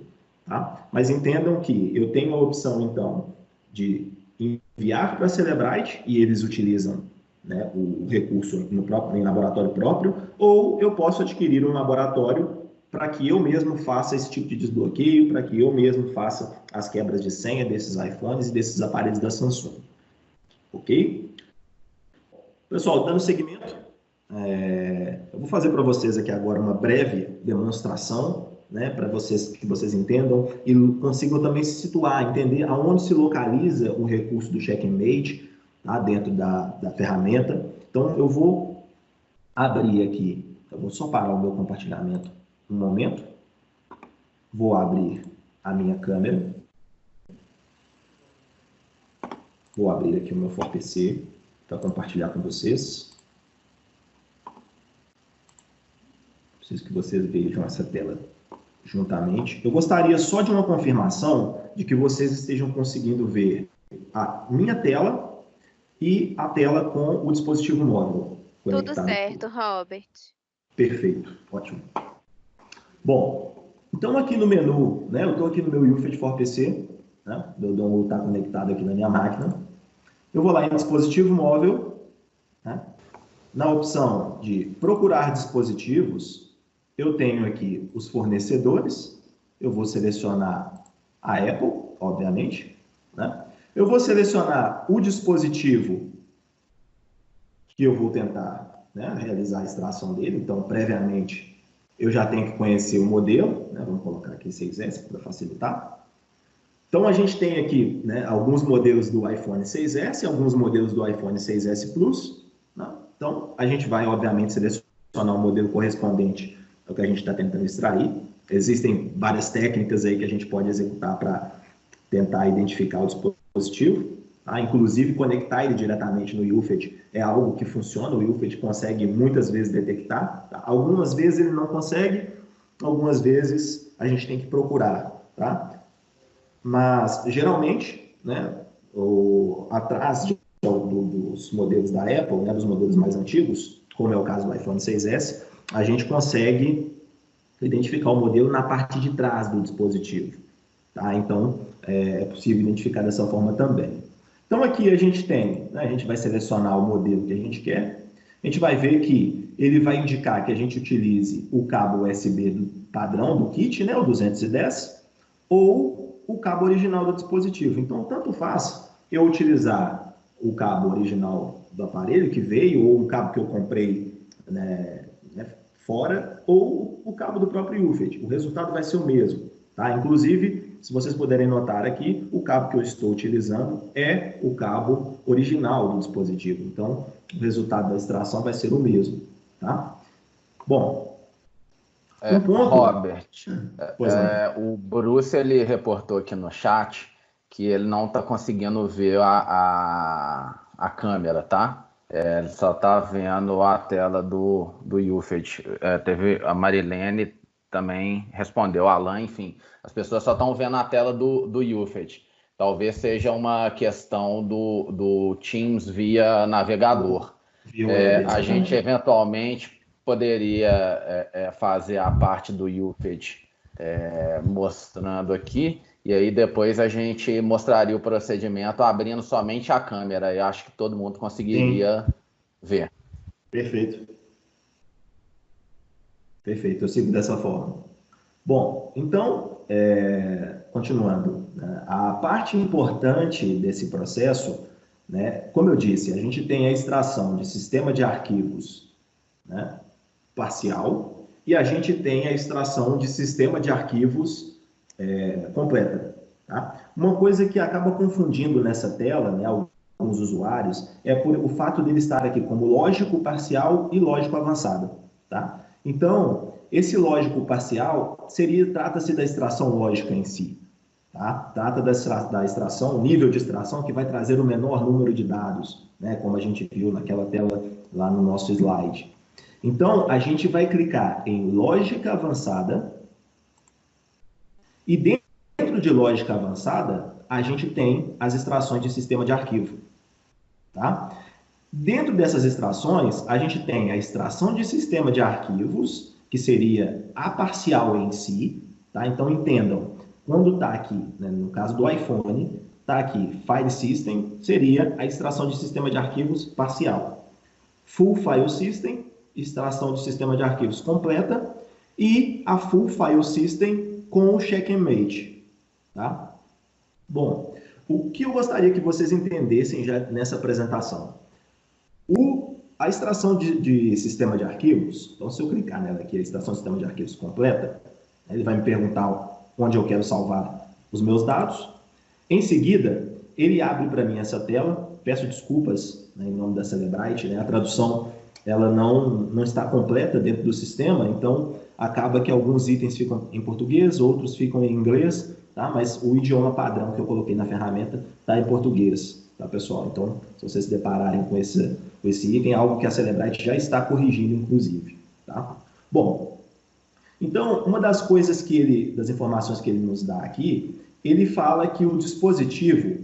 Tá? Mas entendam que eu tenho a opção, então, de enviar para a Cellebrite e eles utilizam, né, o recurso em laboratório próprio, ou eu posso adquirir um laboratório para que eu mesmo faça esse tipo de desbloqueio, para que eu mesmo faça as quebras de senha desses iPhones e desses aparelhos da Samsung. Ok? Pessoal, dando seguimento, eu vou fazer para vocês aqui agora uma breve demonstração, né, para que vocês entendam e consigam também se situar, entender aonde se localiza o recurso do Checkmate, tá, dentro da ferramenta. Então, eu vou abrir aqui, eu vou só parar o meu compartilhamento um momento, vou abrir a minha câmera, vou abrir aqui o meu ForPC para compartilhar com vocês. Preciso que vocês vejam essa tela juntamente. Eu gostaria só de uma confirmação de que vocês estejam conseguindo ver a minha tela e a tela com o dispositivo móvel conectado. Tudo certo, Robert. Perfeito, ótimo. Bom, então aqui no menu, né, eu estou aqui no meu UFIT for PC, né, meu download está conectado aqui na minha máquina. Eu vou lá em dispositivo móvel, né, na opção de procurar dispositivos, eu tenho aqui os fornecedores, eu vou selecionar a Apple, obviamente, né? Eu vou selecionar o dispositivo que eu vou tentar, né, realizar a extração dele, então, previamente, eu já tenho que conhecer o modelo, né? Vamos colocar aqui 6S para facilitar. Então, a gente tem aqui, né, alguns modelos do iPhone 6S, alguns modelos do iPhone 6S Plus, né? Então, a gente vai, obviamente, selecionar o modelo correspondente ao que a gente está tentando extrair. Existem várias técnicas aí que a gente pode executar para tentar identificar o dispositivo, tá? Inclusive conectar ele diretamente no UFIT é algo que funciona, o UFIT consegue muitas vezes detectar, tá? Algumas vezes ele não consegue, algumas vezes a gente tem que procurar, tá? Mas geralmente, né, atrás dos modelos da Apple, né, dos modelos mais antigos, como é o caso do iPhone 6S, a gente consegue identificar o modelo na parte de trás do dispositivo. Tá? Então, é possível identificar dessa forma também. Então, aqui a gente tem, né, a gente vai selecionar o modelo que a gente quer, a gente vai ver que ele vai indicar que a gente utilize o cabo USB padrão do kit, né, o 210, ou o cabo original do dispositivo. Então, tanto faz eu utilizar o cabo original do aparelho que veio, ou um cabo que eu comprei, né, fora, ou o cabo do próprio UFIT. O resultado vai ser o mesmo. Tá? Inclusive, se vocês puderem notar aqui, o cabo que eu estou utilizando é o cabo original do dispositivo. Então, o resultado da extração vai ser o mesmo. Tá? Bom, um ponto... Robert, o Bruce ele reportou aqui no chat que ele não está conseguindo ver a câmera, tá? Ele só está vendo a tela do UFIT. Teve a Marilene também respondeu, Alan, enfim, as pessoas só estão vendo a tela do UFIT. Talvez seja uma questão do Teams via navegador. A gente eventualmente poderia fazer a parte do UFIT mostrando aqui, e aí depois a gente mostraria o procedimento abrindo somente a câmera. Eu acho que todo mundo conseguiria ver. Perfeito. Perfeito, eu sigo dessa forma. Bom, então, continuando, né, a parte importante desse processo, né, como eu disse, a gente tem a extração de sistema de arquivos, né, parcial e a gente tem a extração de sistema de arquivos completa. Tá? Uma coisa que acaba confundindo nessa tela, né, alguns usuários, é por o fato dele estar aqui como lógico parcial e lógico avançado. Tá? Então, esse lógico parcial trata-se da extração lógica em si. Tá? Trata da extração, nível de extração que vai trazer o menor número de dados, né, como a gente viu naquela tela lá no nosso slide. Então, a gente vai clicar em lógica avançada e dentro de lógica avançada, a gente tem as extrações de sistema de arquivo. Tá? Dentro dessas extrações, a gente tem a extração de sistema de arquivos, que seria a parcial em si. Tá? Então, entendam, quando está aqui, né, no caso do iPhone, está aqui File System, seria a extração de sistema de arquivos parcial. Full File System, extração de sistema de arquivos completa, e a Full File System com o checkmate. Tá? Bom, o que eu gostaria que vocês entendessem já nessa apresentação? A extração de sistema de arquivos, então se eu clicar nela aqui, a extração de sistema de arquivos completa, ele vai me perguntar onde eu quero salvar os meus dados. Em seguida, ele abre para mim essa tela, peço desculpas, né, em nome da Cellebrite, né, a tradução ela não está completa dentro do sistema, então acaba que alguns itens ficam em português, outros ficam em inglês, tá? Mas o idioma padrão que eu coloquei na ferramenta está em português, tá, pessoal? Então, se vocês se depararem com esse item, é algo que a Cellebrite já está corrigindo, inclusive, tá? Bom, então, uma das coisas das informações que ele nos dá aqui, ele fala que o dispositivo,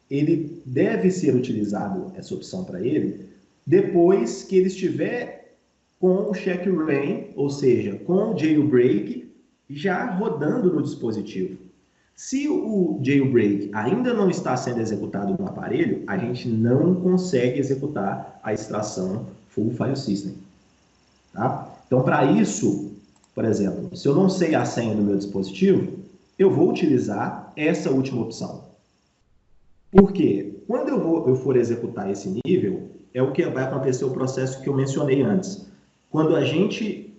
ele deve ser utilizado, essa opção para ele, depois que ele estiver com o check-rain, ou seja, com o jailbreak, já rodando no dispositivo. Se o jailbreak ainda não está sendo executado no aparelho, a gente não consegue executar a extração Full File System. Tá? Então, para isso, por exemplo, se eu não sei a senha do meu dispositivo, eu vou utilizar essa última opção. Por quê? Quando eu for executar esse nível, é o que vai acontecer o processo que eu mencionei antes. Quando a gente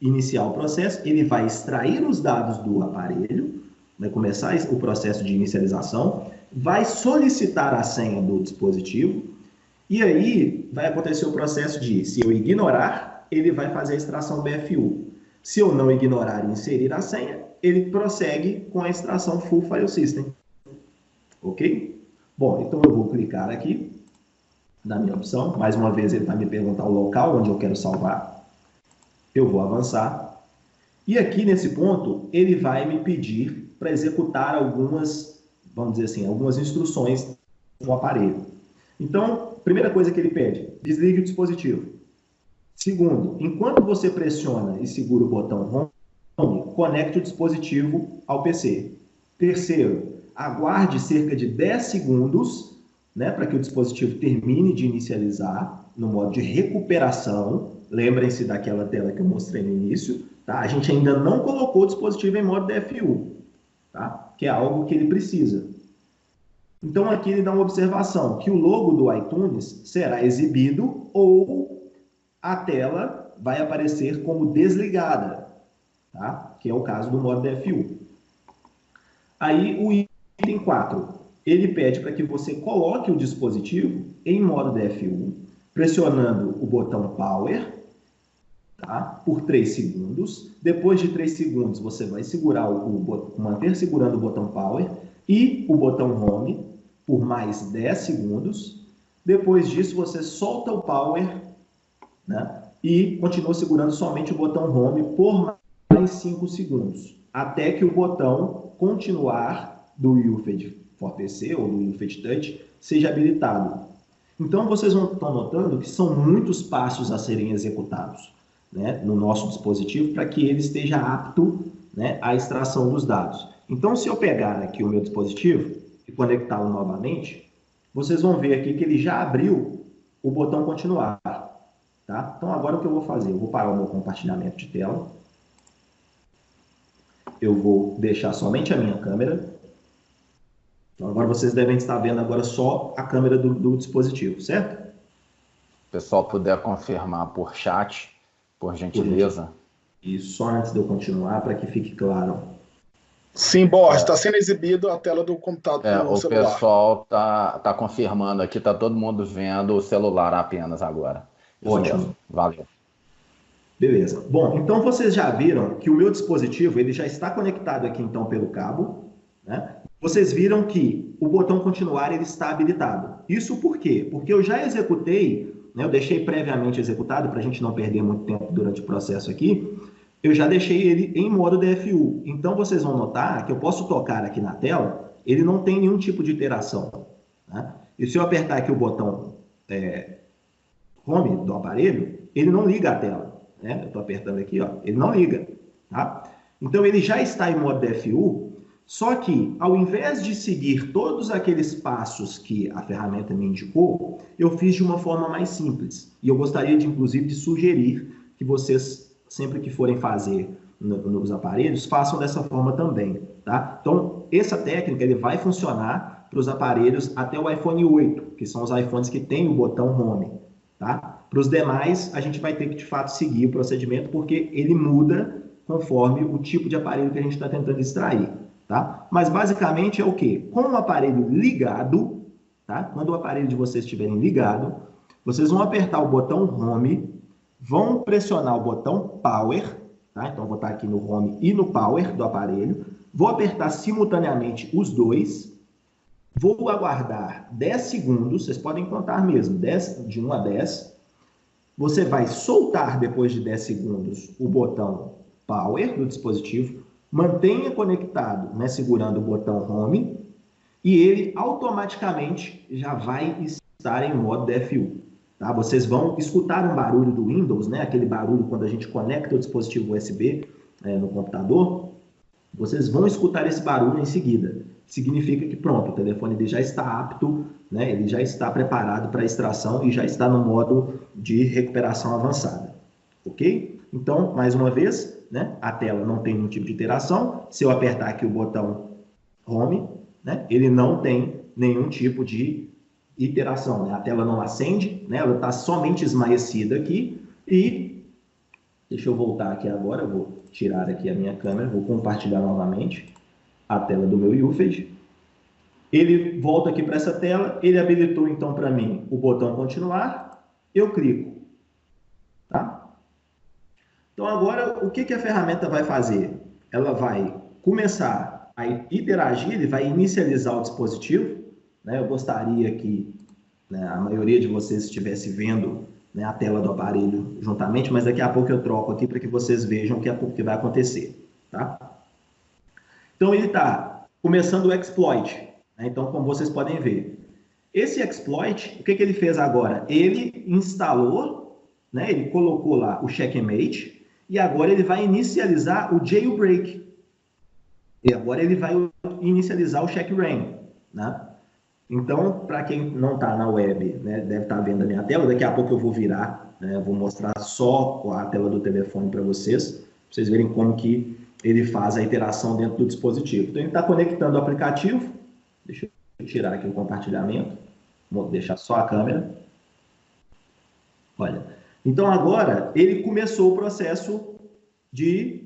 iniciar o processo, ele vai extrair os dados do aparelho, vai começar o processo de inicialização, vai solicitar a senha do dispositivo, e aí vai acontecer o processo de, se eu ignorar, ele vai fazer a extração BFU. Se eu não ignorar e inserir a senha, ele prossegue com a extração Full File System. Ok? Bom, então eu vou clicar aqui na minha opção. Mais uma vez ele vai me perguntar o local onde eu quero salvar. Eu vou avançar. E aqui nesse ponto, ele vai me pedir para executar algumas, vamos dizer assim, algumas instruções no aparelho. Então, primeira coisa que ele pede, desligue o dispositivo. Segundo, enquanto você pressiona e segura o botão Home, conecte o dispositivo ao PC. Terceiro, aguarde cerca de 10 segundos, né, para que o dispositivo termine de inicializar no modo de recuperação. Lembrem-se daquela tela que eu mostrei no início. Tá? A gente ainda não colocou o dispositivo em modo DFU, tá? Que é algo que ele precisa. Então, aqui ele dá uma observação, que o logo do iTunes será exibido ou a tela vai aparecer como desligada, tá? Que é o caso do modo DFU. Aí, o item 4, ele pede para que você coloque o dispositivo em modo DFU, pressionando o botão Power, tá? Por 3 segundos. Depois de 3 segundos, você vai segurar manter segurando o botão Power e o botão Home por mais 10 segundos. Depois disso, você solta o Power, né? E continua segurando somente o botão Home por mais 5 segundos, até que o botão continuar do UFED for PC ou do UFED Touch seja habilitado. Então, vocês estão notando que são muitos passos a serem executados, né, no nosso dispositivo para que ele esteja apto, né, à extração dos dados. Então, se eu pegar aqui o meu dispositivo e conectá-lo novamente, vocês vão ver aqui que ele já abriu o botão continuar. tá? Então, agora o que eu vou fazer? Eu vou parar o meu compartilhamento de tela. Eu vou deixar somente a minha câmera. Então, agora vocês devem estar vendo agora só a câmera do dispositivo, certo? Se o pessoal puder confirmar por chat, por gentileza. E só antes de eu continuar, para que fique claro. Sim, Borges, está sendo exibido a tela do computador, do O celular. pessoal tá confirmando aqui, tá todo mundo vendo o celular apenas agora. Isso Ótimo. mesmo. Valeu. Beleza. Bom, então vocês já viram que o meu dispositivo ele já está conectado aqui então pelo cabo, né? Vocês viram que o botão continuar ele está habilitado. Isso por quê? Porque eu já executei, né, eu deixei previamente executado para a gente não perder muito tempo durante o processo aqui. Eu já deixei ele em modo DFU. Então vocês vão notar que eu posso tocar aqui na tela, ele não tem nenhum tipo de interação, né? E se eu apertar aqui o botão Home do aparelho, ele não liga a tela. Né? Eu estou apertando aqui, ó, ele não liga. Tá? Então, ele já está em modo DFU, só que, ao invés de seguir todos aqueles passos que a ferramenta me indicou, eu fiz de uma forma mais simples. E eu gostaria, inclusive, de sugerir que vocês, sempre que forem fazer nos aparelhos, façam dessa forma também. Tá? Então, essa técnica ele vai funcionar para os aparelhos até o iPhone 8, que são os iPhones que têm o botão Home. Tá? Para os demais, a gente vai ter que, de fato, seguir o procedimento, porque ele muda conforme o tipo de aparelho que a gente está tentando extrair. Tá? Mas, basicamente, é o quê? Com o aparelho ligado, tá? Quando o aparelho de vocês estiverem ligado, vocês vão apertar o botão Home, vão pressionar o botão Power, tá? Então, eu vou estar aqui no Home e no Power do aparelho, vou apertar simultaneamente os dois. Vou aguardar 10 segundos, vocês podem contar mesmo, de 1 a 10. Você vai soltar, depois de 10 segundos, o botão Power do dispositivo, mantenha conectado, né, segurando o botão Home, e ele automaticamente já vai estar em modo DFU. Tá? Vocês vão escutar um barulho do Windows, né, aquele barulho quando a gente conecta o dispositivo USB no computador. Vocês vão escutar esse barulho em seguida. Significa que pronto, o telefone ele já está apto, né? Ele já está preparado para extração e já está no modo de recuperação avançada, ok? Então, mais uma vez, né? A tela não tem nenhum tipo de interação. Se eu apertar aqui o botão Home, né? Ele não tem nenhum tipo de interação, né? A tela não acende, né? Ela está somente esmaecida aqui e deixa eu voltar aqui agora, eu vou tirar aqui a minha câmera, vou compartilhar novamente a tela do meu UFED. Ele volta aqui para essa tela, ele habilitou então para mim o botão continuar, eu clico. Tá? Então agora o que a ferramenta vai fazer? Ela vai começar a interagir, ele vai inicializar o dispositivo, né? Eu gostaria que, né, a maioria de vocês estivesse vendo, né, a tela do aparelho juntamente, mas daqui a pouco eu troco aqui para que vocês vejam o que vai acontecer. Tá? Então, ele está começando o exploit. Né? Então, como vocês podem ver, esse exploit, o que ele fez agora? Ele instalou, né? Ele colocou lá o checkmate e agora ele vai inicializar o jailbreak. E agora ele vai inicializar o checkra1. Né? Então, para quem não está na web, né, deve estar vendo a minha tela. Daqui a pouco eu vou virar, né, eu vou mostrar só a tela do telefone para vocês verem como que ele faz a interação dentro do dispositivo. Então, ele está conectando o aplicativo. Deixa eu tirar aqui o compartilhamento. Vou deixar só a câmera. Olha. Então, agora, ele começou o processo de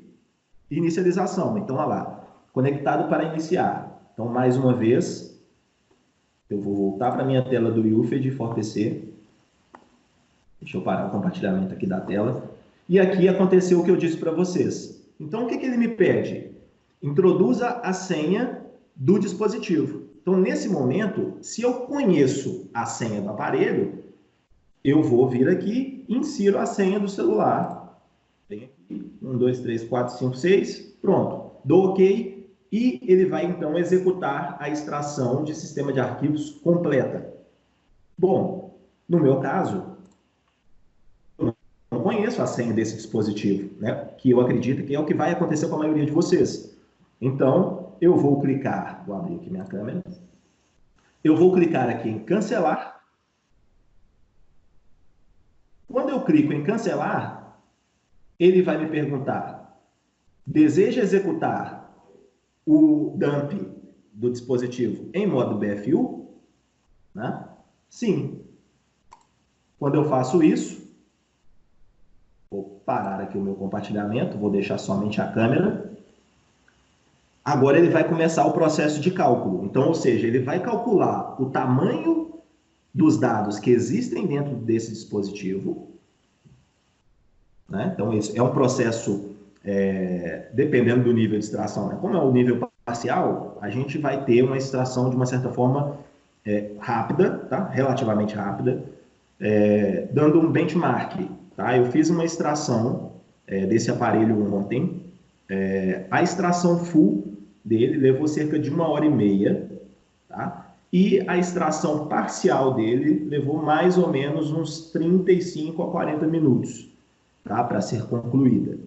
inicialização. Então, olha lá. Conectado para iniciar. Então, mais uma vez, eu vou voltar para a minha tela do UFED ForPC. Deixa eu parar o compartilhamento aqui da tela. E aqui aconteceu o que eu disse para vocês. Então, o que ele me pede? Introduza a senha do dispositivo. Então, nesse momento, se eu conheço a senha do aparelho, eu vou vir aqui e insiro a senha do celular. Vem aqui, 1, 2, 3, 4, 5, 6, pronto. Dou OK e ele vai, então, executar a extração de sistema de arquivos completa. Bom, no meu caso, não conheço a senha desse dispositivo, né? Que eu acredito que é o que vai acontecer com a maioria de vocês. Então, eu vou clicar, vou abrir aqui minha câmera, eu vou clicar aqui em cancelar. Quando eu clico em cancelar, ele vai me perguntar: deseja executar o dump do dispositivo em modo BFU? Né? Sim. Quando eu faço isso, vou parar aqui o meu compartilhamento, vou deixar somente a câmera. Agora ele vai começar o processo de cálculo. Então, ou seja, ele vai calcular o tamanho dos dados que existem dentro desse dispositivo. Né? Então, isso é um processo, dependendo do nível de extração. Né? Como é o nível parcial, a gente vai ter uma extração de uma certa forma rápida, tá? Relativamente rápida, dando um benchmark. Tá? Eu fiz uma extração desse aparelho ontem. A extração full dele levou cerca de 1h30, tá? E a extração parcial dele levou mais ou menos uns 35 a 40 minutos, tá? Para ser concluída.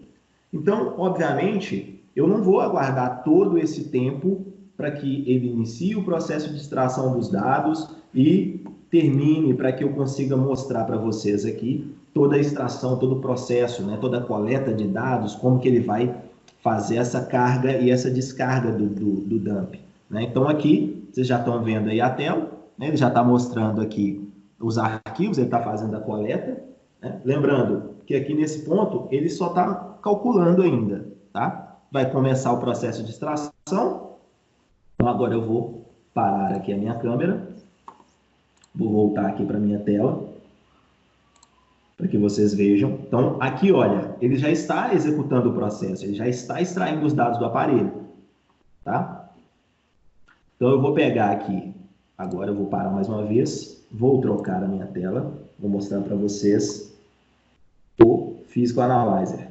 Então, obviamente, eu não vou aguardar todo esse tempo para que ele inicie o processo de extração dos dados e termine, para que eu consiga mostrar para vocês aqui toda a extração, todo o processo, né? Toda a coleta de dados, como que ele vai fazer essa carga e essa descarga do dump. Né? Então, aqui, vocês já estão vendo aí a tela, né? Ele já está mostrando aqui os arquivos, ele está fazendo a coleta. Né? Lembrando que aqui nesse ponto, ele só está calculando ainda. Tá? Vai começar o processo de extração. Então, agora eu vou parar aqui a minha câmera. Vou voltar aqui para a minha tela, para que vocês vejam. Então, aqui, olha, ele já está executando o processo, ele já está extraindo os dados do aparelho, tá? Então, eu vou pegar aqui, agora eu vou parar mais uma vez, vou trocar a minha tela, vou mostrar para vocês o Physical Analyzer.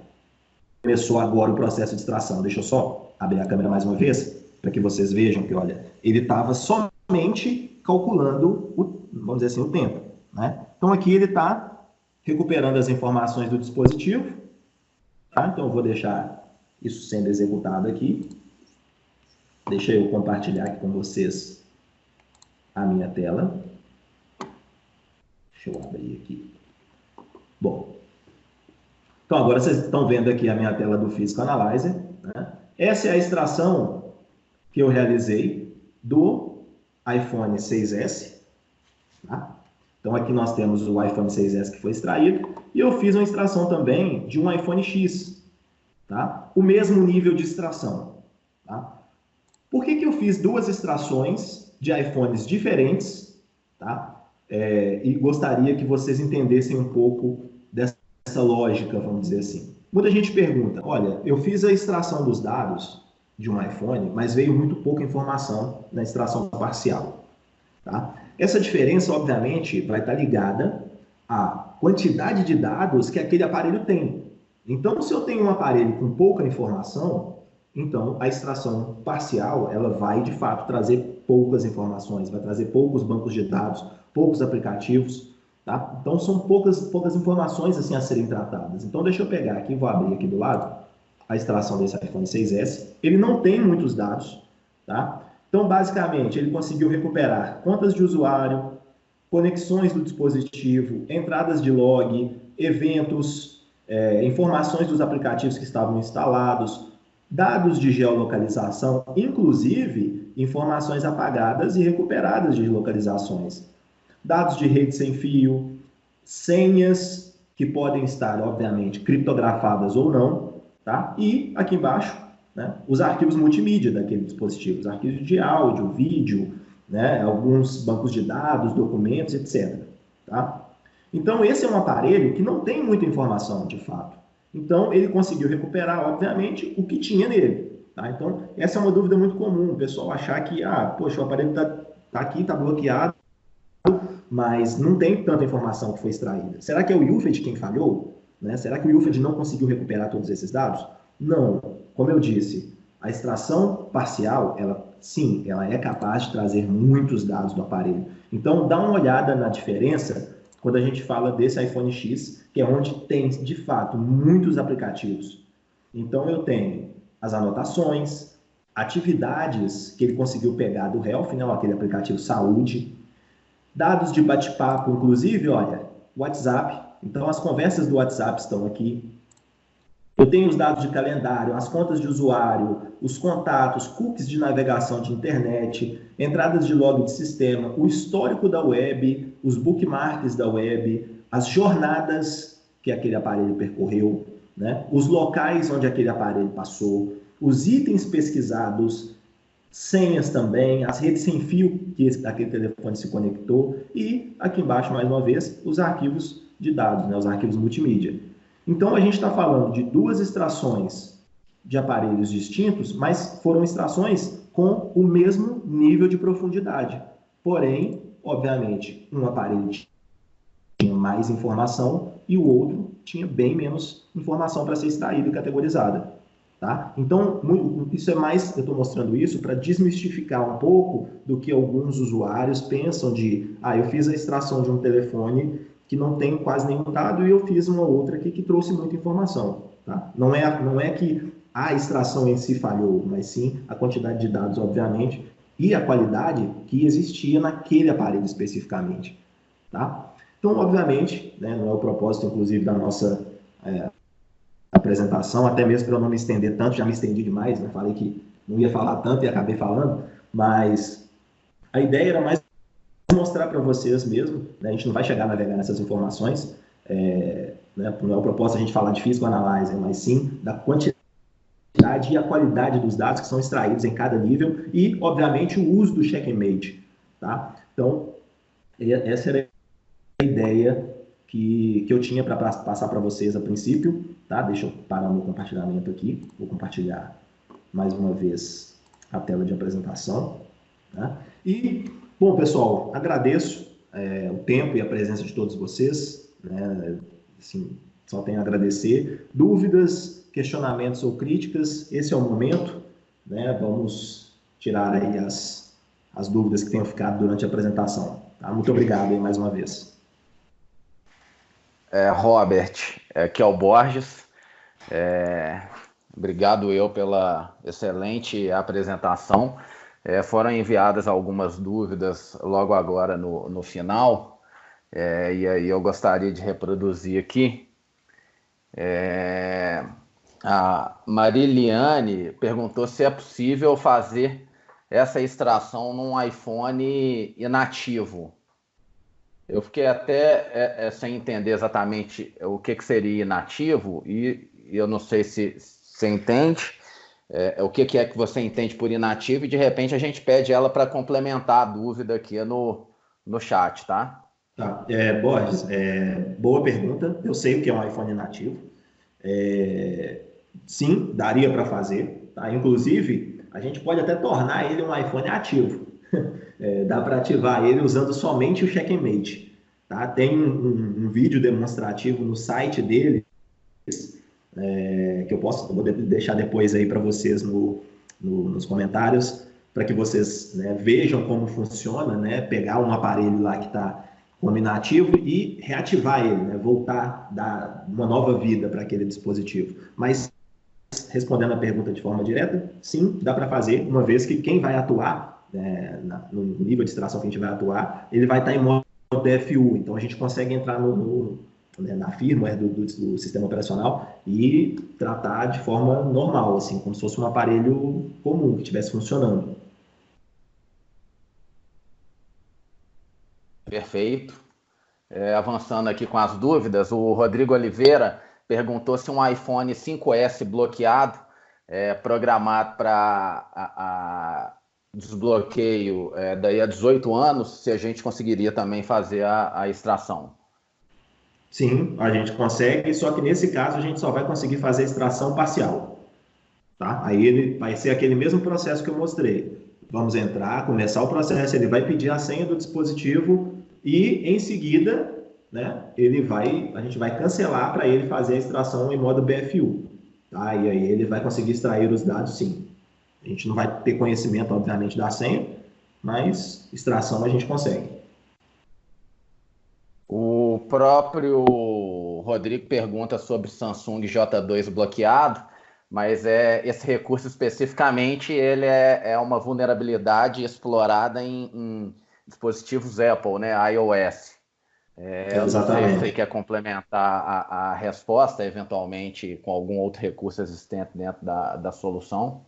Começou agora o processo de extração. Deixa eu só abrir a câmera mais uma vez, para que vocês vejam que, olha, ele estava somente calculando, vamos dizer assim, o tempo, né? Então, aqui ele está recuperando as informações do dispositivo. Tá? Então, eu vou deixar isso sendo executado aqui. Deixa eu compartilhar aqui com vocês a minha tela. Deixa eu abrir aqui. Bom, então agora vocês estão vendo aqui a minha tela do Physical Analyzer. Né? Essa é a extração que eu realizei do iPhone 6S. Tá? Então, aqui nós temos o iPhone 6S que foi extraído, e eu fiz uma extração também de um iPhone X, tá? O mesmo nível de extração, tá? Por que eu fiz duas extrações de iPhones diferentes, tá? E gostaria que vocês entendessem um pouco dessa lógica, vamos dizer assim. Muita gente pergunta, olha, eu fiz a extração dos dados de um iPhone, mas veio muito pouca informação na extração parcial, tá? Essa diferença, obviamente, vai estar ligada à quantidade de dados que aquele aparelho tem. Então, se eu tenho um aparelho com pouca informação, então a extração parcial, ela vai, de fato, trazer poucas informações, vai trazer poucos bancos de dados, poucos aplicativos, tá? Então, são poucas informações assim a serem tratadas. Então, deixa eu pegar aqui, vou abrir aqui do lado a extração desse iPhone 6S. Ele não tem muitos dados, tá? Então, basicamente, ele conseguiu recuperar contas de usuário, conexões do dispositivo, entradas de log, eventos, informações dos aplicativos que estavam instalados, dados de geolocalização, inclusive informações apagadas e recuperadas de localizações, dados de rede sem fio, senhas que podem estar, obviamente, criptografadas ou não, tá? E aqui embaixo, né, os arquivos multimídia daquele dispositivo, os arquivos de áudio, vídeo, né, alguns bancos de dados, documentos, etc. Tá? Então, esse é um aparelho que não tem muita informação, de fato. Então, ele conseguiu recuperar, obviamente, o que tinha nele. Tá? Então, essa é uma dúvida muito comum, o pessoal achar que, poxa, o aparelho está aqui, está bloqueado, mas não tem tanta informação que foi extraída. Será que é o UFED quem falhou? Né? Será que o UFED não conseguiu recuperar todos esses dados? Não. Como eu disse, a extração parcial, sim, ela é capaz de trazer muitos dados do aparelho. Então, dá uma olhada na diferença quando a gente fala desse iPhone X, que é onde tem, de fato, muitos aplicativos. Então, eu tenho as anotações, atividades que ele conseguiu pegar do Health, né, aquele aplicativo Saúde, dados de bate-papo, inclusive, olha, WhatsApp, Então, as conversas do WhatsApp estão aqui. Eu tenho os dados de calendário, as contas de usuário, os contatos, cookies de navegação de internet, entradas de log de sistema, o histórico da web, os bookmarks da web, as jornadas que aquele aparelho percorreu, né? Os locais onde aquele aparelho passou, os itens pesquisados, senhas também, as redes sem fio que aquele telefone se conectou e, aqui embaixo, mais uma vez, os arquivos de dados, né? Os arquivos multimídia. Então, a gente está falando de 2 extrações de aparelhos distintos, mas foram extrações com o mesmo nível de profundidade. Porém, obviamente, um aparelho tinha mais informação e o outro tinha bem menos informação para ser extraída e categorizada. Tá? Então, isso é mais, eu estou mostrando isso para desmistificar um pouco do que alguns usuários pensam de, eu fiz a extração de um telefone que não tem quase nenhum dado e eu fiz uma outra aqui que trouxe muita informação. Tá? Não é que a extração em si falhou, mas sim a quantidade de dados, obviamente, e a qualidade que existia naquele aparelho especificamente. Tá? Então, obviamente, né, não é o propósito, inclusive, da nossa apresentação, até mesmo para eu não me estender tanto, já me estendi demais, né? Falei que não ia falar tanto e acabei falando, mas a ideia era mais mostrar para vocês mesmo, né? A gente não vai chegar a navegar nessas informações, né? Não é o propósito a gente falar de physical analyzer, mas sim da quantidade e a qualidade dos dados que são extraídos em cada nível e, obviamente, o uso do checkmate, tá? Então, essa era a ideia que eu tinha para passar para vocês a princípio, tá? Deixa eu parar o meu compartilhamento aqui, vou compartilhar mais uma vez a tela de apresentação, tá? E, bom, pessoal, agradeço o tempo e a presença de todos vocês, né? Assim, só tenho a agradecer. Dúvidas, questionamentos ou críticas, esse é o momento, né? Vamos tirar aí as dúvidas que tenham ficado durante a apresentação. Tá? Muito obrigado aí mais uma vez. Robert, aqui é o Borges. Obrigado pela excelente apresentação. Foram enviadas algumas dúvidas logo agora no final, e aí eu gostaria de reproduzir aqui. A Mariliane perguntou se é possível fazer essa extração num iPhone inativo. Eu fiquei até sem entender exatamente o que seria inativo e eu não sei se você entende o que é que você entende por inativo e de repente a gente pede ela para complementar a dúvida aqui no chat, tá? Tá, Borges, boa pergunta. Eu sei o que é um iPhone inativo. Sim, daria para fazer. Tá? Inclusive, a gente pode até tornar ele um iPhone ativo. Dá para ativar ele usando somente o checkmate. Tá? Tem um vídeo demonstrativo no site deles, que eu vou deixar depois aí para vocês nos comentários, para que vocês, né, vejam como funciona, né? Pegar um aparelho lá que está como inativo e reativar ele, né? Voltar, dar uma nova vida para aquele dispositivo. Mas, respondendo a pergunta de forma direta, sim, dá para fazer, uma vez que quem vai atuar, no nível de extração que a gente vai atuar, ele vai estar em modo DFU, então a gente consegue entrar na firmware do sistema operacional e tratar de forma normal, assim, como se fosse um aparelho comum que estivesse funcionando. Perfeito. Avançando aqui com as dúvidas, o Rodrigo Oliveira perguntou se um iPhone 5S bloqueado programado para desbloqueio daí a 18 anos, se a gente conseguiria também fazer a extração. Sim, a gente consegue, só que nesse caso a gente só vai conseguir fazer a extração parcial. Tá? Aí ele vai ser aquele mesmo processo que eu mostrei. Vamos entrar, começar o processo, ele vai pedir a senha do dispositivo e em seguida, né, a gente vai cancelar para ele fazer a extração em modo BFU. Tá? E aí ele vai conseguir extrair os dados, sim. A gente não vai ter conhecimento, obviamente, da senha, mas extração a gente consegue. O próprio Rodrigo pergunta sobre Samsung J2 bloqueado, mas esse recurso especificamente ele é uma vulnerabilidade explorada em dispositivos Apple, né, iOS. Eu não sei se você Exatamente. quer complementar a resposta, eventualmente, com algum outro recurso existente dentro da solução.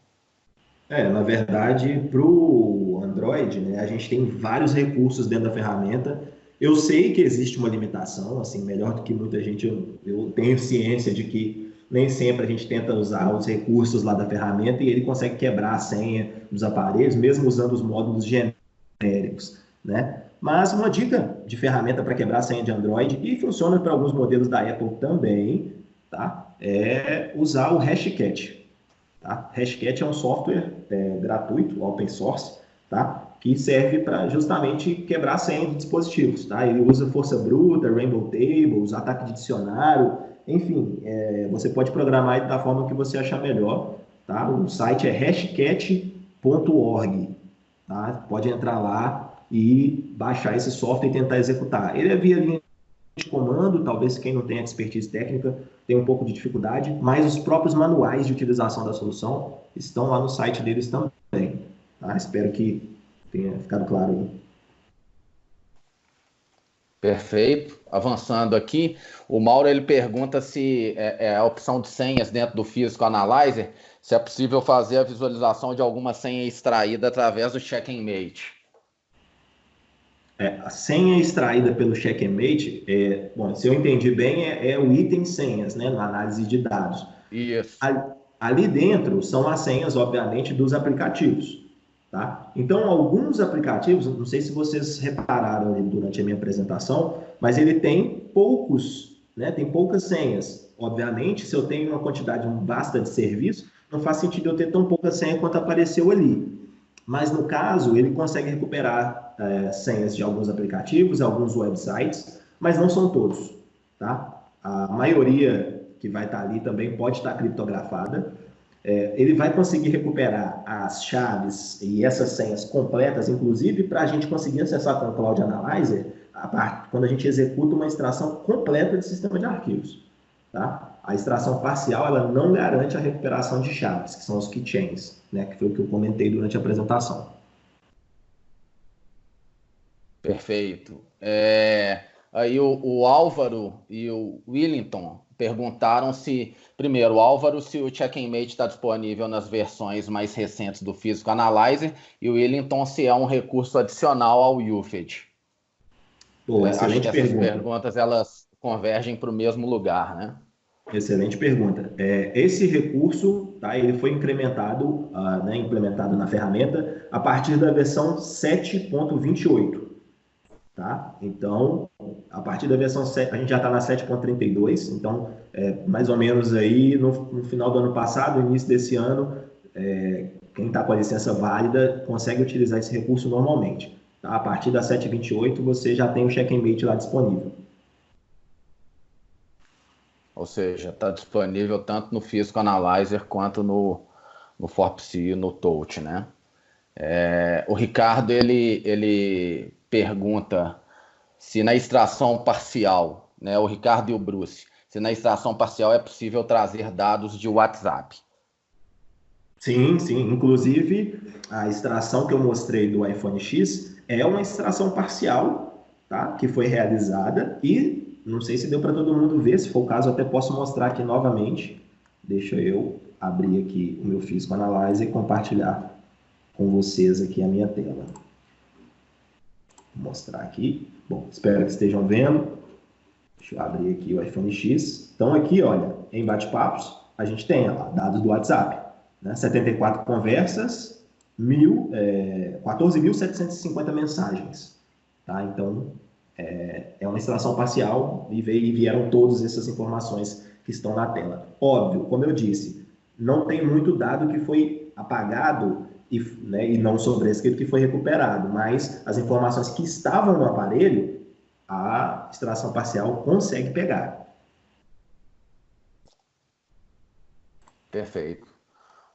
Na verdade, para o Android, né, a gente tem vários recursos dentro da ferramenta. Eu sei que existe uma limitação, assim, melhor do que muita gente, eu tenho ciência de que nem sempre a gente tenta usar os recursos lá da ferramenta e ele consegue quebrar a senha dos aparelhos, mesmo usando os módulos genéricos, né? Mas uma dica de ferramenta para quebrar a senha de Android, e funciona para alguns modelos da Apple também, tá? É usar o Hashcat. Tá? Hashcat é um software gratuito, open source, tá? Que serve para justamente quebrar a senha de dispositivos. Tá? Ele usa força bruta, rainbow tables, ataque de dicionário, enfim, você pode programar ele da forma que você achar melhor. Tá? O site é hashcat.org. Tá? Pode entrar lá e baixar esse software e tentar executar. Ele é via linha de comando, talvez quem não tem expertise técnica tenha um pouco de dificuldade, mas os próprios manuais de utilização da solução estão lá no site deles também. Tá? Espero que tenha ficado claro aí. Perfeito. Avançando aqui, o Mauro ele pergunta se a opção de senhas dentro do Physical Analyzer, se é possível fazer a visualização de alguma senha extraída através do Checkmate. A senha extraída pelo Checkmate, bom, se eu entendi bem, é o item senhas, né, na análise de dados. Isso. Ali dentro são as senhas, obviamente, dos aplicativos. Tá? Então, alguns aplicativos, não sei se vocês repararam ali durante a minha apresentação, mas ele tem poucos, né? Tem poucas senhas. Obviamente, se eu tenho uma quantidade vasta de serviço, não faz sentido eu ter tão pouca senha quanto apareceu ali. Mas no caso, ele consegue recuperar senhas de alguns aplicativos, alguns websites, mas não são todos. Tá? A maioria que vai estar ali também pode estar criptografada. Ele vai conseguir recuperar as chaves e essas senhas completas, inclusive para a gente conseguir acessar com o Cloud Analyzer, quando a gente executa uma extração completa de sistema de arquivos. Tá? A extração parcial ela não garante a recuperação de chaves, que são os keychains, né? Que foi o que eu comentei durante a apresentação. Perfeito. Aí o Álvaro e o Willington perguntaram se, primeiro, o Álvaro, se o Checkmate está disponível nas versões mais recentes do Physical Analyzer, e o Willington se é um recurso adicional ao UFED. Pô, Acho que excelente essas pergunta. perguntas elas convergem para o mesmo lugar, né? Excelente pergunta. Esse recurso, tá, ele foi incrementado, né, implementado na ferramenta a partir da versão 7.28. Tá? Então, a partir da versão 7, a gente já está na 7.32, então, mais ou menos aí no final do ano passado, início desse ano, quem está com a licença válida consegue utilizar esse recurso normalmente. Tá? A partir da 7.28, você já tem o checkmate lá disponível. Ou seja, está disponível tanto no Physical Analyzer quanto no ForpSI e no Touch, né? O Ricardo ele pergunta se na extração parcial, né, o Ricardo e o Bruce, se na extração parcial é possível trazer dados de WhatsApp. Sim, sim. Inclusive, a extração que eu mostrei do iPhone X é uma extração parcial, tá? Que foi realizada e não sei se deu para todo mundo ver. Se for o caso, eu até posso mostrar aqui novamente. Deixa eu abrir aqui o meu Physical Analyzer e compartilhar com vocês aqui a minha tela. Vou mostrar aqui. Bom, espero que estejam vendo. Deixa eu abrir aqui o iPhone X. Então, aqui, olha, em bate-papos, a gente tem lá, dados do WhatsApp. Né? 74 conversas, 14.750 mensagens. Tá? Então, é uma extração parcial e vieram todas essas informações que estão na tela. Óbvio, como eu disse, não tem muito dado que foi apagado e não sobrescrito que foi recuperado, mas as informações que estavam no aparelho, a extração parcial consegue pegar. Perfeito.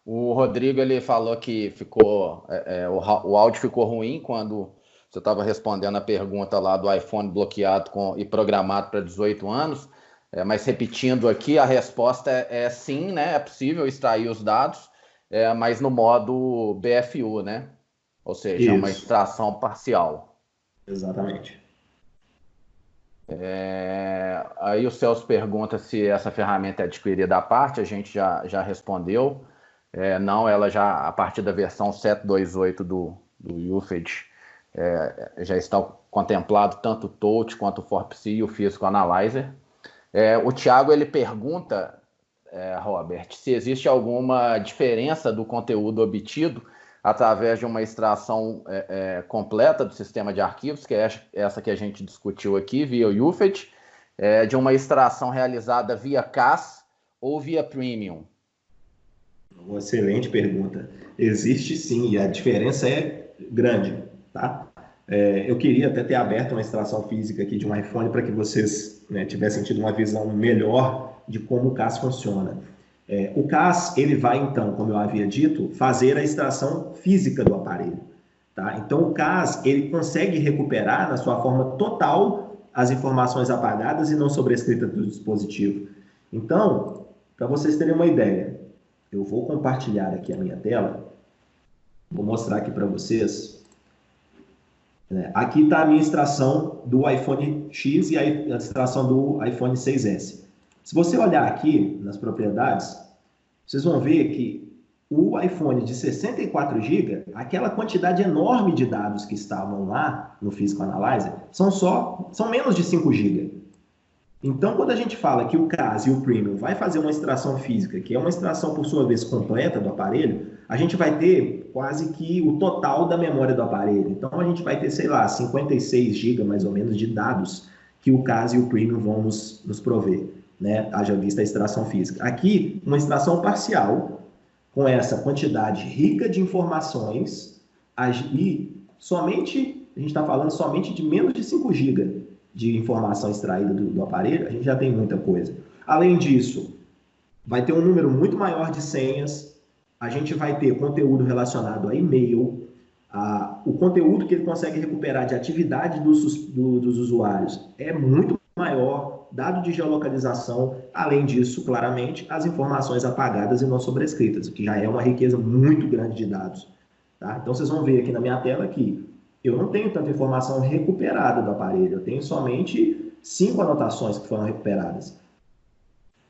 O Rodrigo ele falou que ficou o áudio ficou ruim quando você estava respondendo a pergunta lá do iPhone bloqueado e programado para 18 anos. Mas repetindo aqui, a resposta é sim, né? É possível extrair os dados, mas no modo BFU, né? Ou seja, é uma Isso, extração parcial. exatamente. Aí o Celso pergunta se essa ferramenta é adquirida à parte, a gente já respondeu. Não, ela já, a partir da versão 7.2.8 do UFED, já está contemplado tanto o Touch quanto o ForpSea e o Physical Analyzer. O Thiago ele pergunta, Robert, se existe alguma diferença do conteúdo obtido através de uma extração completa do sistema de arquivos, que é essa que a gente discutiu aqui, via UFED, de uma extração realizada via CAS ou via Premium. Uma excelente pergunta. Existe sim, e a diferença é grande, tá? Eu queria até ter aberto uma extração física aqui de um iPhone para que vocês, né, tivessem tido uma visão melhor de como o CAS funciona. O CAS, ele vai, então, como eu havia dito, fazer a extração física do aparelho. Tá? Então, o CAS, ele consegue recuperar, na sua forma total, as informações apagadas e não sobrescritas do dispositivo. Então, para vocês terem uma ideia, eu vou compartilhar aqui a minha tela, vou mostrar aqui para vocês. Aqui está a minha extração do iPhone X e a extração do iPhone 6S. Se você olhar aqui nas propriedades, vocês vão ver que o iPhone de 64 GB, aquela quantidade enorme de dados que estavam lá no Physical Analyzer, são menos de 5 GB. Então, quando a gente fala que o CAS e o Premium vai fazer uma extração física, que é uma extração, por sua vez, completa do aparelho, a gente vai ter quase que o total da memória do aparelho. Então, a gente vai ter, sei lá, 56 GB, mais ou menos, de dados que o CAS e o Premium vão nos prover, né? Haja vista a extração física. Aqui, uma extração parcial, com essa quantidade rica de informações, e somente, a gente está falando somente de menos de 5 GB de informação extraída do aparelho, a gente já tem muita coisa. Além disso, vai ter um número muito maior de senhas, a gente vai ter conteúdo relacionado a e-mail, o conteúdo que ele consegue recuperar de atividade dos usuários é muito maior, dado de geolocalização, além disso, claramente, as informações apagadas e não sobrescritas, o que já é uma riqueza muito grande de dados. Tá? Então, vocês vão ver aqui na minha tela que eu não tenho tanta informação recuperada do aparelho, eu tenho somente 5 anotações que foram recuperadas.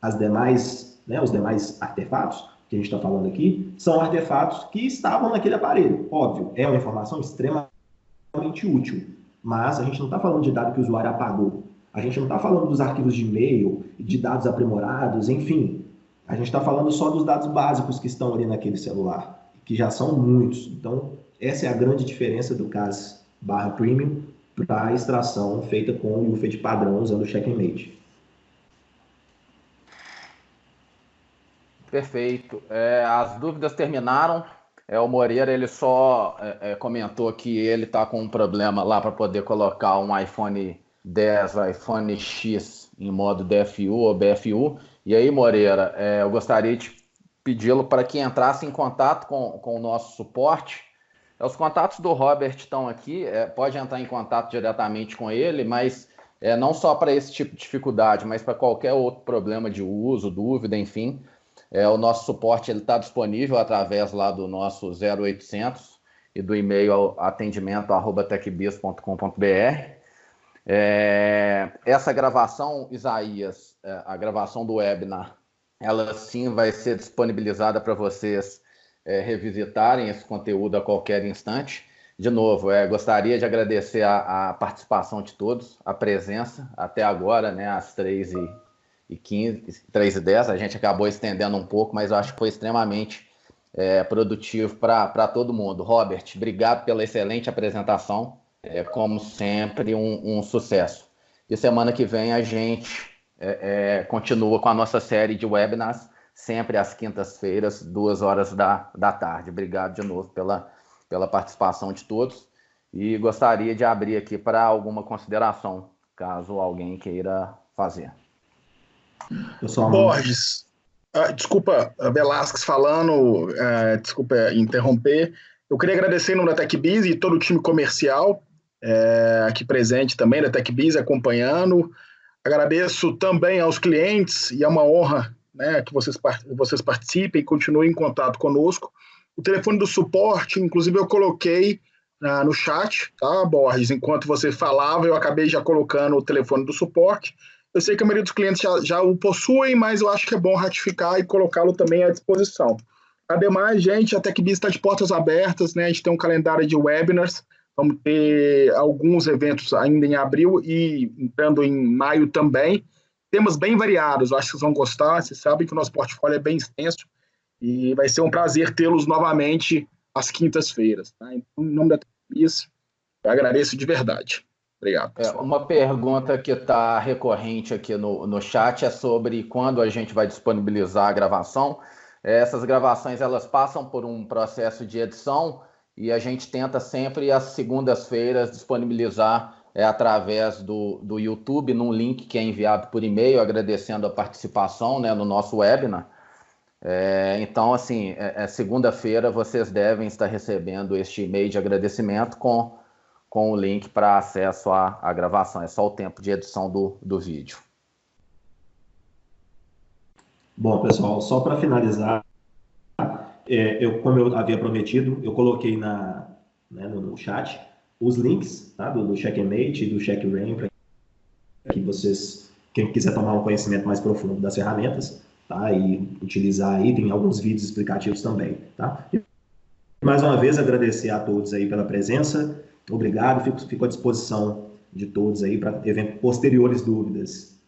As demais, né, os demais artefatos que a gente está falando aqui, são artefatos que estavam naquele aparelho. Óbvio, é uma informação extremamente útil, mas a gente não está falando de dado que o usuário apagou. A gente não está falando dos arquivos de e-mail, de dados aprimorados, enfim. A gente está falando só dos dados básicos que estão ali naquele celular, que já são muitos. Então, essa é a grande diferença do CAS/Premium para a extração feita com o UFED padrão usando o Checkmate. Perfeito. As dúvidas terminaram. O Moreira ele só comentou que ele está com um problema lá para poder colocar um iPhone 10, iPhone X em modo DFU ou BFU. E aí, Moreira, eu gostaria de pedi-lo para que entrasse em contato com o nosso suporte. Os contatos do Robert estão aqui, pode entrar em contato diretamente com ele, mas não só para esse tipo de dificuldade, mas para qualquer outro problema de uso, dúvida, enfim. O nosso suporte está disponível através lá do nosso 0800 e do e-mail atendimento@techbiz.com.br. Essa gravação, Isaías, a gravação do webinar, ela sim vai ser disponibilizada para vocês revisitarem esse conteúdo a qualquer instante. De novo, gostaria de agradecer a participação de todos, a presença até agora, né, às 3h15, 3h10, a gente acabou estendendo um pouco, mas eu acho que foi extremamente produtivo para todo mundo. Robert, obrigado pela excelente apresentação, como sempre, um sucesso. E semana que vem a gente continua com a nossa série de webinars, sempre às quintas-feiras, 2h da tarde. Obrigado de novo pela participação de todos e gostaria de abrir aqui para alguma consideração, caso alguém queira fazer. Borges, desculpa, Velasquez falando, desculpa interromper. Eu queria agradecer em nome da TechBiz e todo o time comercial aqui presente também, da TechBiz, acompanhando. Agradeço também aos clientes e é uma honra, né, que vocês participem e continuem em contato conosco. O telefone do suporte, inclusive eu coloquei no chat, tá, Borges? Enquanto você falava, eu acabei já colocando o telefone do suporte. Eu sei que a maioria dos clientes já o possuem, mas eu acho que é bom ratificar e colocá-lo também à disposição. Ademais, gente, a TechBiz está de portas abertas, né? A gente tem um calendário de webinars, vamos ter alguns eventos ainda em abril e entrando em maio também. Temas bem variados, eu acho que vocês vão gostar, vocês sabem que o nosso portfólio é bem extenso e vai ser um prazer tê-los novamente às quintas-feiras. Tá? Então, em nome da TechBiz, eu agradeço de verdade. Obrigado, pessoal. Uma pergunta que está recorrente aqui no chat é sobre quando a gente vai disponibilizar a gravação. Essas gravações elas passam por um processo de edição e a gente tenta sempre às segundas-feiras disponibilizar através do YouTube, num link que é enviado por e-mail, agradecendo a participação, né, no nosso webinar. Então, assim, segunda-feira vocês devem estar recebendo este e-mail de agradecimento com o link para acesso à gravação. É só o tempo de edição do vídeo. Bom, pessoal, só para finalizar, como eu havia prometido, eu coloquei no chat os links, tá, do Checkmate e do CheckRain, para que vocês, quem quiser tomar um conhecimento mais profundo das ferramentas, tá, e utilizar aí, tem alguns vídeos explicativos também, tá? E, mais uma vez, agradecer a todos aí pela presença, obrigado, fico à disposição de todos aí para posteriores dúvidas.